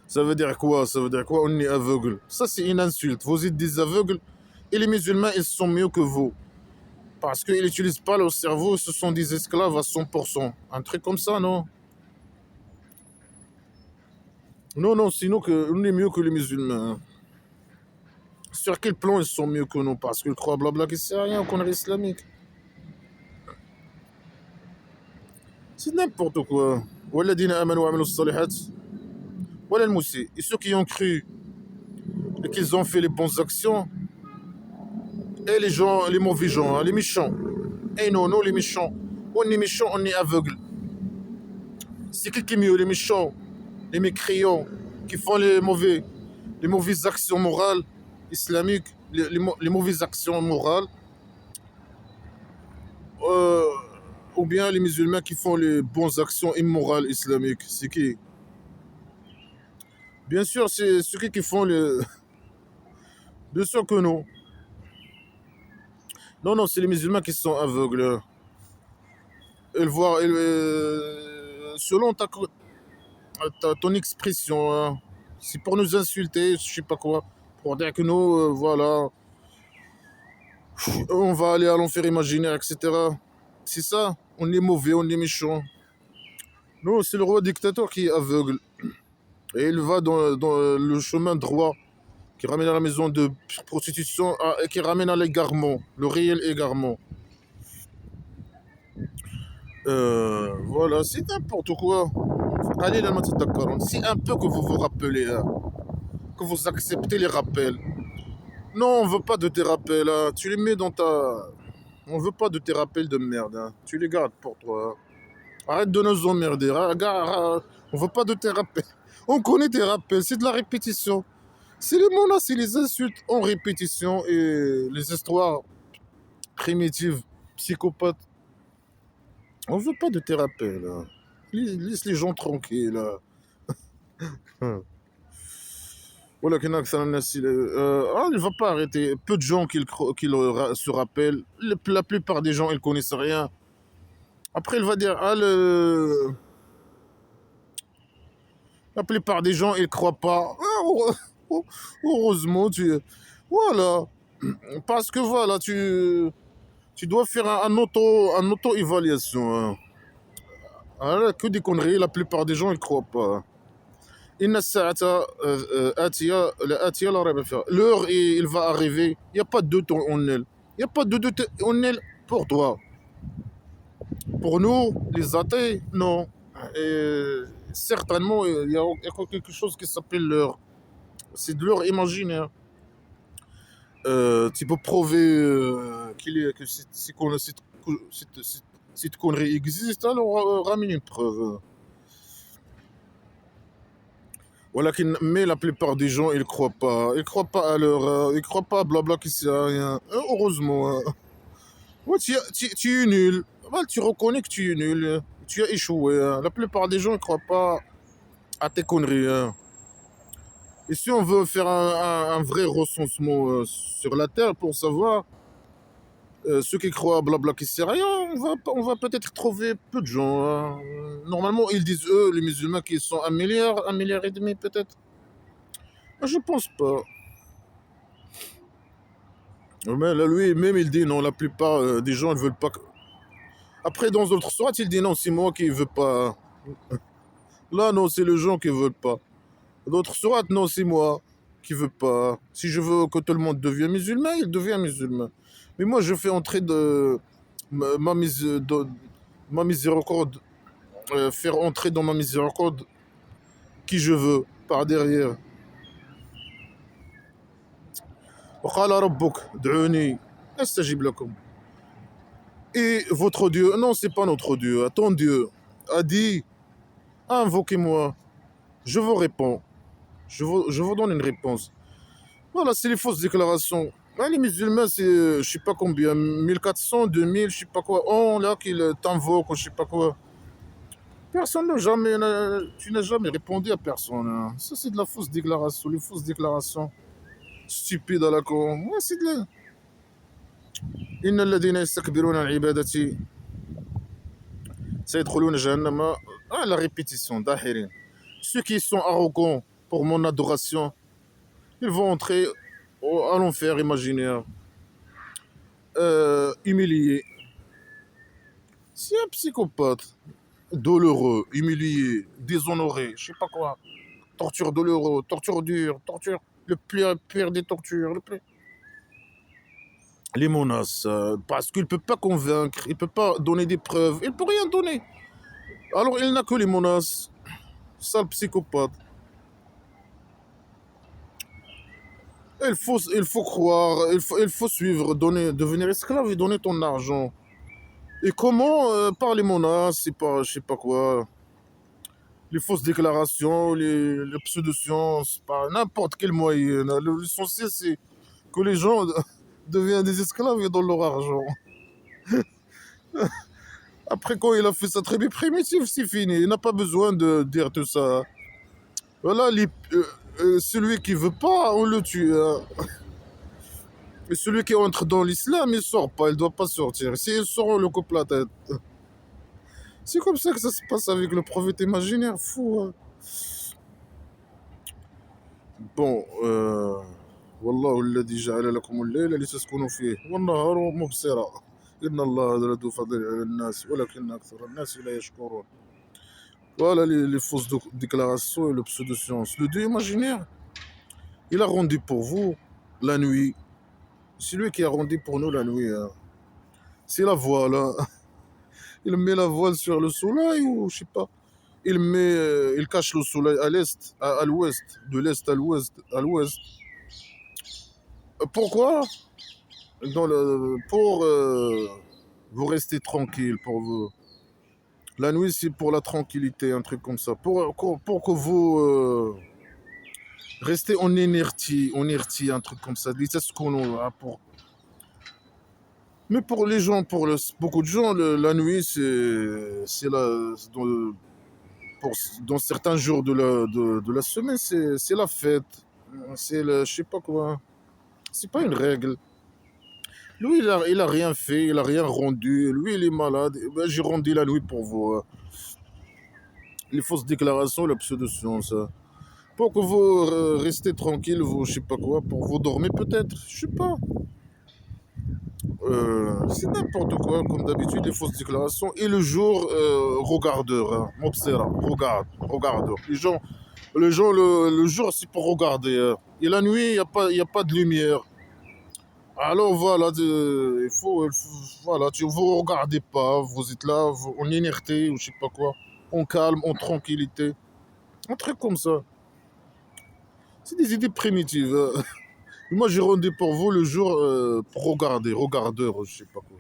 Ça veut dire quoi? Ça veut dire quoi? On est aveugle. Ça, c'est une insulte. Vous êtes des aveugles et les musulmans, ils sont mieux que vous. Parce qu'ils n'utilisent pas leur cerveau, ce sont des esclaves à 100%. Un truc comme ça, non? Non, non, sinon que, on est mieux que les musulmans, hein. Sur quel plan ils sont mieux que nous? Parce qu'ils croient blabla qui sert à rien aux conneries islamiques. C'est n'importe quoi. والذين آمنوا وعملوا الصالحات ولا المسيء. Et ceux qui ont cru et qu'ils ont fait les bonnes actions, et les gens, les mauvais gens, hein, les méchants. Et non, non, les méchants. On est méchants, on est aveugles. C'est qui est mieux, les méchants, les mécréants, qui font les mauvaises actions morales islamiques, les mauvaises actions morales, euh, ou bien les musulmans qui font les bonnes actions immorales islamiques. C'est qui? Bien sûr, c'est ceux qui font les... Bien sûr que non. Non, non, c'est les musulmans qui sont aveugles. Ils voient, selon ton expression, hein, c'est pour nous insulter, je sais pas quoi, pour dire que nous, voilà, on va aller à l'enfer imaginaire, etc. C'est ça, on est mauvais, on est méchant. Non, c'est le roi dictateur qui est aveugle. Et il va dans le chemin droit qui ramène à la maison de prostitution et qui ramène à l'égarement, le réel égarement. Voilà, c'est n'importe quoi. Allez, la c'est un peu que vous vous rappelez, hein, que vous acceptez les rappels. Non, on veut pas de tes rappels, hein. Tu les mets dans ta... On veut pas de tes rappels de merde, hein. Tu les gardes pour toi. Arrête de nous emmerder. On veut pas de tes rappels. On connaît tes rappels, c'est de la répétition. C'est les menaces et les insultes en répétition et les histoires primitives, psychopathes. On veut pas de tes rappels, hein. Laisse les gens tranquilles, hein. Voilà, qu'il y en a que ça il va pas arrêter. Peu de gens se rappellent. La plupart des gens, ils connaissent rien. Après, il va dire, la plupart des gens, ils croient pas. Heureusement, voilà. Parce que voilà, tu dois faire un auto-évaluation, hein. Ah, que des conneries, la plupart des gens, ils croient pas. L'heure, il va arriver. Il n'y a pas de doute en elle. Il n'y a pas de doute en elle pour toi. Pour nous, les athées, non. Et certainement, il y a quelque chose qui s'appelle l'heure. C'est de l'heure imaginaire. Tu peux prouver que cette connerie existe, alors ramène une preuve. Voilà, mais la plupart des gens, ils croient pas. Ils croient pas à leur... ils croient pas à blabla qui sert à rien. Heureusement, hein. Ouais, tu es nul. Ouais, tu reconnais que tu es nul. Tu as échoué, hein. La plupart des gens ne croient pas à tes conneries, hein. Et si on veut faire un vrai recensement sur la Terre pour savoir ceux qui croient à blabla qui sert à rien, on va peut-être trouver peu de gens, hein. Normalement, ils disent, eux, les musulmans, qu'ils sont un milliard et demi peut-être. Je pense pas. Mais là, lui, même, il dit non, la plupart des gens ne veulent pas. Après, dans d'autres sourates, il dit non, c'est moi qui ne veux pas. Là, non, c'est les gens qui ne veulent pas. D'autres sourates, non, c'est moi qui ne veux pas. Si je veux que tout le monde devienne musulman, il devient musulman. Mais moi, je fais entrer ma miséricorde, faire entrer dans ma miséricorde qui je veux, par derrière. وقال ربك ادعوني استجب لكم. Et votre Dieu, non, c'est pas notre Dieu, ton Dieu a dit, invoquez-moi, je vous réponds, je vous donne une réponse. Voilà, c'est les fausses déclarations. Ah, les musulmans, c'est, je sais pas combien, 1400, 2000, je sais pas quoi, là, qu'ils t'invoquent, je sais pas quoi. Personne n'a jamais, tu n'as jamais répondu à personne, hein. Ça, c'est de la fausse déclaration, les fausses déclarations stupides à la con. Ouais, c'est de la... إن الذين يستكبرون عن عبادتي سيدخلون جهنم. Ah, la répétition, dahirin. Ceux qui sont arrogants pour mon adoration, ils vont entrer à l'enfer imaginaire, humiliés. C'est un psychopathe, douloureux, humilié, déshonoré, je sais pas quoi. Torture douloureuse, torture dure, torture, le pire des tortures, les menaces, parce qu'il ne peut pas convaincre, il ne peut pas donner des preuves, il ne peut rien donner. Alors il n'a que les menaces. Sale psychopathe. Il faut croire, il faut suivre, donner, devenir esclave et donner ton argent. Et comment par les menaces, c'est pas, je sais pas quoi, les fausses déclarations, les pseudo-sciences, par n'importe quel moyen. L'essentiel, c'est que les gens deviennent des esclaves et donnent leur argent. Après, quand il a fait sa tribu primitive, c'est fini. Il n'a pas besoin de dire tout ça. Voilà, celui qui veut pas, on le tue, hein. Et celui qui entre dans l'islam, il sort pas, il doit pas sortir. S'il sort, on le coupe la tête. C'est comme ça que ça se passe avec le prophète imaginaire, fou, hein. Bon, والله الذي جعل لكم الليل لتسكنوا فيه والنهار مبصرا إن الله لذو فضل على الناس ولكن أكثر الناس لا يشكرون. Voilà les fausses déclarations et le pseudo-science. Le Dieu imaginaire, il a rendu pour vous la nuit. C'est lui qui a rendu pour nous la nuit, hein. C'est la voile, hein. Il met la voile sur le soleil ou je sais pas. Il cache le soleil à l'est, à l'ouest, de l'est à l'ouest, à l'ouest. Pourquoi? Pour vous rester tranquille, pour vous. La nuit, c'est pour la tranquillité, un truc comme ça. Pour que vous restez en inertie, un truc comme ça. C'est ce qu'on a pour. Mais pour les gens, beaucoup de gens, la nuit, c'est dans certains jours de la semaine, c'est la fête. Je sais pas quoi. C'est pas une règle. Lui, il a rien fait, il a rien rendu. Lui, il est malade. Eh ben, j'ai rendu la nuit pour vous, hein. Les fausses déclarations, la pseudo-science, hein. Pour que vous restez tranquille, vous, je sais pas quoi, pour vous dormir peut-être, je sais pas. C'est n'importe quoi, comme d'habitude, les fausses déclarations. Et le jour, regardeur, hein, mobsera, regardeur. Les gens le jour, c'est pour regarder, hein. Et la nuit, il y a pas de lumière. Alors voilà, voilà, vous regardez pas, vous êtes là, en inerté, ou je sais pas quoi, en calme, en tranquillité. Un truc comme ça. C'est des idées primitives, hein. Moi, j'ai rendu pour vous le jour pour regarder, regardeur, je sais pas quoi.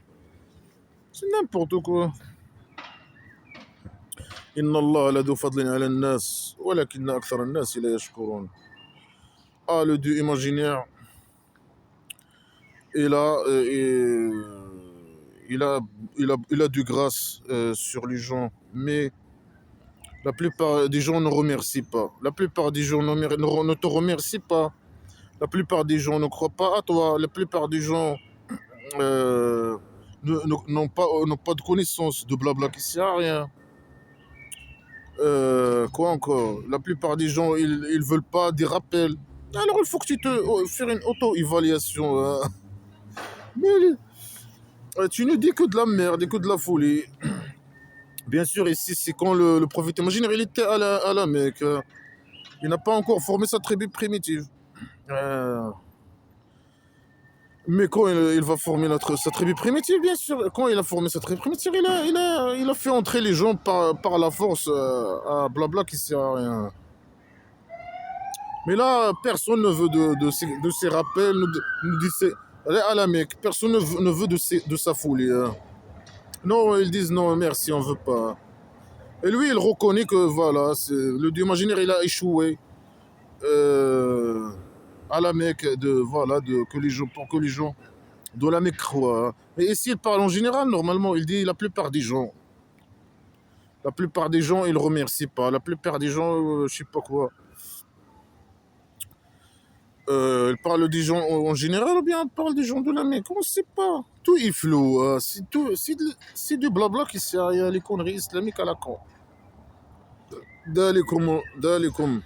C'est n'importe quoi. Inna Allah la du fadlin ala nas, walakinna akthar an-nas la yashkurun. Ah, le Dieu imaginaire est là et il a du grâce sur les gens, mais la plupart des gens ne remercient pas. La plupart des gens ne te remercient pas. La plupart des gens ne croient pas à toi. La plupart des gens euh, n'ont pas de connaissance de blabla qui sert à rien. Quoi encore? La plupart des gens, ils veulent pas des rappels. Alors il faut que tu faire une auto-évaluation, hein. Mais tu ne dis que de la merde et que de la folie. Bien sûr, ici, c'est quand le prophète imaginaire, il était à la Mecque, hein. Il n'a pas encore formé sa tribu primitive. Euh, mais quand il va former sa tribu primitive, bien sûr, quand il a formé sa tribu primitive, il a fait entrer les gens par la force à blabla qui sert à rien. Mais là, personne ne veut de ces rappels, allez à la Mecque, personne ne veut de sa folie, hein. Non, ils disent non, merci, on veut pas. Et lui, il reconnaît que voilà, le Dieu imaginaire, il a échoué euh, à la Mecque, voilà, pour que les gens de la Mecque croient, hein. Mais ici, il parle en général, normalement, il dit la plupart des gens. La plupart des gens, ils ne remercient pas. La plupart des gens, je sais pas quoi. Il parle des gens en général ou bien il parle des gens de la Mecque? On ne sait pas. Tout est flou, hein. C'est du blabla qui sert à rien, les conneries islamiques à la con. Dalikum.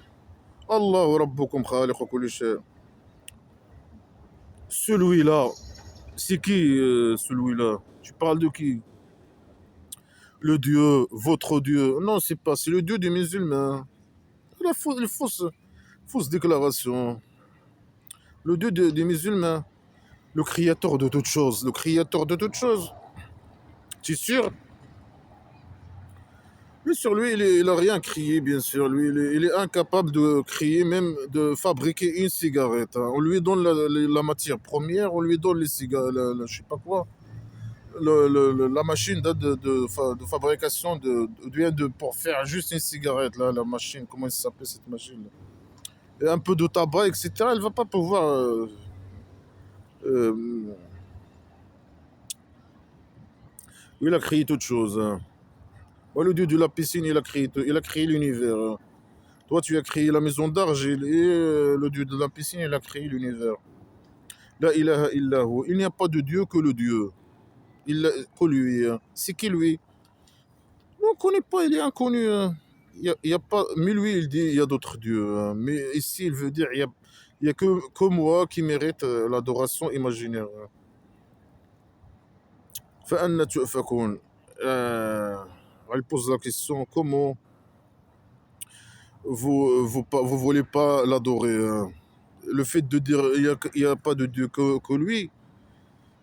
Allahu Rabbukum khaliqu kulli shay. Celui-là, c'est qui celui-là? Tu parles de qui? Le Dieu, votre Dieu. Non, c'est pas, c'est le Dieu des musulmans. Les fausses déclarations. Le Dieu des musulmans. Le créateur de toutes choses. Le créateur de toutes choses. Tu es sûr? Lui, sur lui, il a rien crié, bien sûr. Lui, il est incapable de crier, même de fabriquer une cigarette, hein. On lui donne la matière première, on lui donne les cigarettes, je sais pas quoi. La machine de fabrication pour faire juste une cigarette, là, la machine, comment elle s'appelle cette machine là. Et un peu de tabac, etc. Elle va pas pouvoir. Euh, il a créé toute chose, hein. Ouais, le dieu de la piscine, il a créé l'univers, hein. Toi, tu as créé la maison d'argile et le dieu de la piscine, il a créé l'univers. La ilaha illahu. Il n'y a pas de dieu que le dieu. Que lui, hein. C'est qui lui? On ne connaît pas, il est inconnu, hein. Il y a pas, mais lui, il dit il y a d'autres dieux, hein. Mais ici, il veut dire il y a que moi qui mérite l'adoration imaginaire, hein. فأنا تؤفكون. Elle pose la question comment vous voulez pas l'adorer, hein. Le fait de dire il y a pas de Dieu que lui,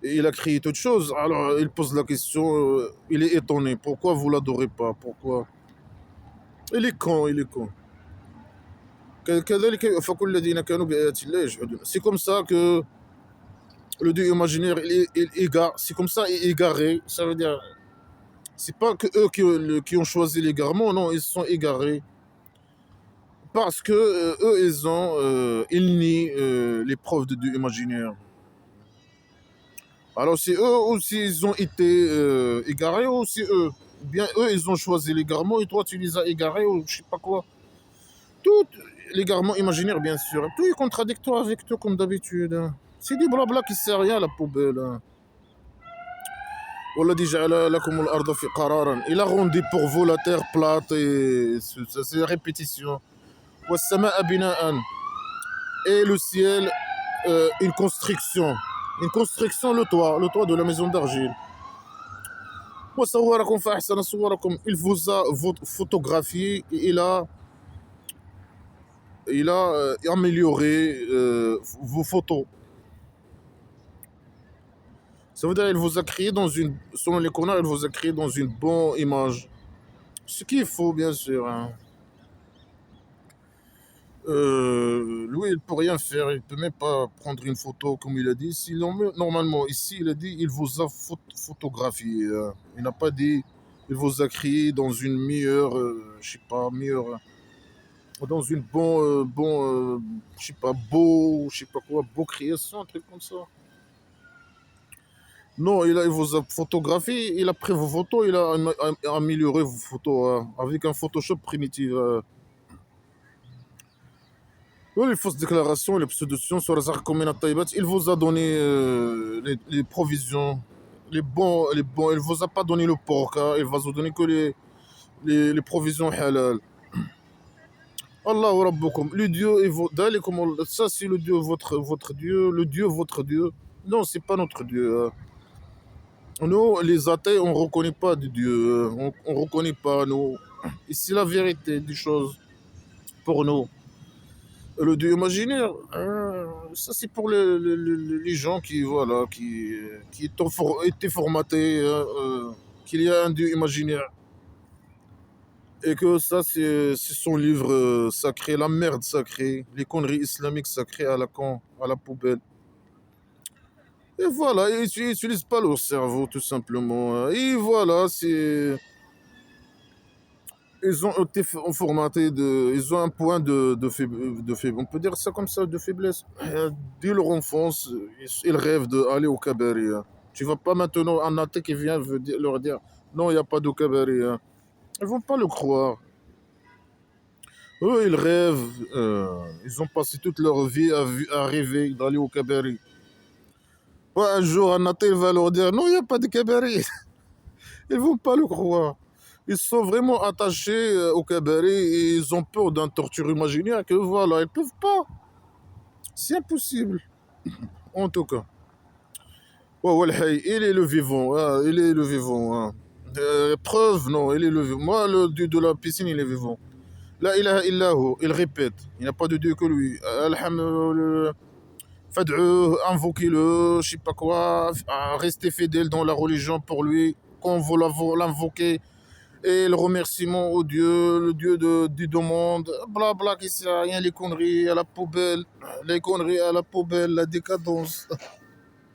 et il a créé toute chose. Alors il pose la question, il est étonné. Pourquoi vous l'adorez pas? Pourquoi? Il est con, il est con. كذلك يؤفك الذين كانوا بآيات الله يجحدون. C'est comme ça que le Dieu imaginaire, il égare. C'est comme ça, il est égaré. Ça veut dire, c'est pas que eux qui ont choisi l'égarement, non, ils sont égarés. Parce que eux, ils nient les preuves de Dieu imaginaire. Alors c'est eux aussi, ils ont été égarés, ou c'est eux? Ou bien eux, ils ont choisi l'égarement et toi, tu les as égarés, ou je sais pas quoi. Tout l'égarement imaginaire, bien sûr. Tout est contradictoire avec toi, comme d'habitude, hein. C'est du blabla qui sert à rien, la poubelle, hein. والذي جعل لكم الأرض في قرارا. Il a rendu pour vous la terre plate et c'est la répétition. والسماء بناء. Et le ciel, une construction. Une construction, le toit de la maison d'argile. وصوركم فأحسن صوركم. Il vous a photographié et il a amélioré vos photos. Ça veut dire qu'il vous a créé selon les connards, il vous a créé dans une bonne image. Ce qu'il faut, bien sûr, hein. Lui, il peut rien faire, il peut même pas prendre une photo comme il a dit. Normalement, ici, il a dit, il vous a photographié, hein. Il n'a pas dit, il vous a créé dans une meilleure, je sais pas, meilleure, dans une je sais pas, je sais pas quoi, beau création, un truc comme ça. Non, il vous a photographié, il a pris vos photos, il a amélioré vos photos, hein, avec un Photoshop primitif. Oui, les fausses déclarations, les pseudo-sciences sur les Arkomena Taïbat, il vous a donné les provisions, les bons, il vous a pas donné le porc, hein, il va vous donner que les provisions halal. Allahu Rabbukum, le Dieu est ça c'est le Dieu, votre Dieu, le Dieu, votre Dieu. Non, c'est pas notre Dieu, hein. Nous, les athées, on ne reconnaît pas de Dieu, hein. On ne reconnaît pas, nous. Et c'est la vérité des choses pour nous. Le Dieu imaginaire, ça c'est pour les gens qui, voilà, qui étaient formatés, qu'il y a un Dieu imaginaire. Et que ça c'est son livre sacré, la merde sacrée, les conneries islamiques sacrées à la poubelle. Et voilà, ils n'utilisent pas leur cerveau tout simplement, hein. Et voilà, ils ont été formatés ils ont un point de faiblesse, on peut dire ça comme ça, de faiblesse. Dès leur enfance, ils rêvent d'aller au cabaret, hein. Tu vas pas maintenant, un athée qui vient leur dire non, il n'y a pas de cabaret, hein. Ils vont pas le croire. Eux, ils rêvent, ils ont passé toute leur vie à rêver d'aller au cabaret. Un jour, un athée va leur dire non, il n'y a pas de cabaret. Ils vont pas le croire. Ils sont vraiment attachés au cabaret et ils ont peur d'un torture imaginaire que voilà, ils peuvent pas. C'est impossible. En tout cas. Ouais, ouais, il est le vivant, hein, il est le vivant, hein. Preuve, non, il est le vivant. Moi, le dieu de la piscine, il est vivant. La ilaha illahu, il répète. Il n'y a pas de dieu que lui. Alhamdulillah. Fad'uh, invoquez-le, je sais pas quoi. Restez fidèle dans la religion pour lui. Quand vous l'invoquez, Et le remerciement au Dieu, le Dieu du monde, blabla, qui sert à rien, les conneries à la poubelle, la décadence.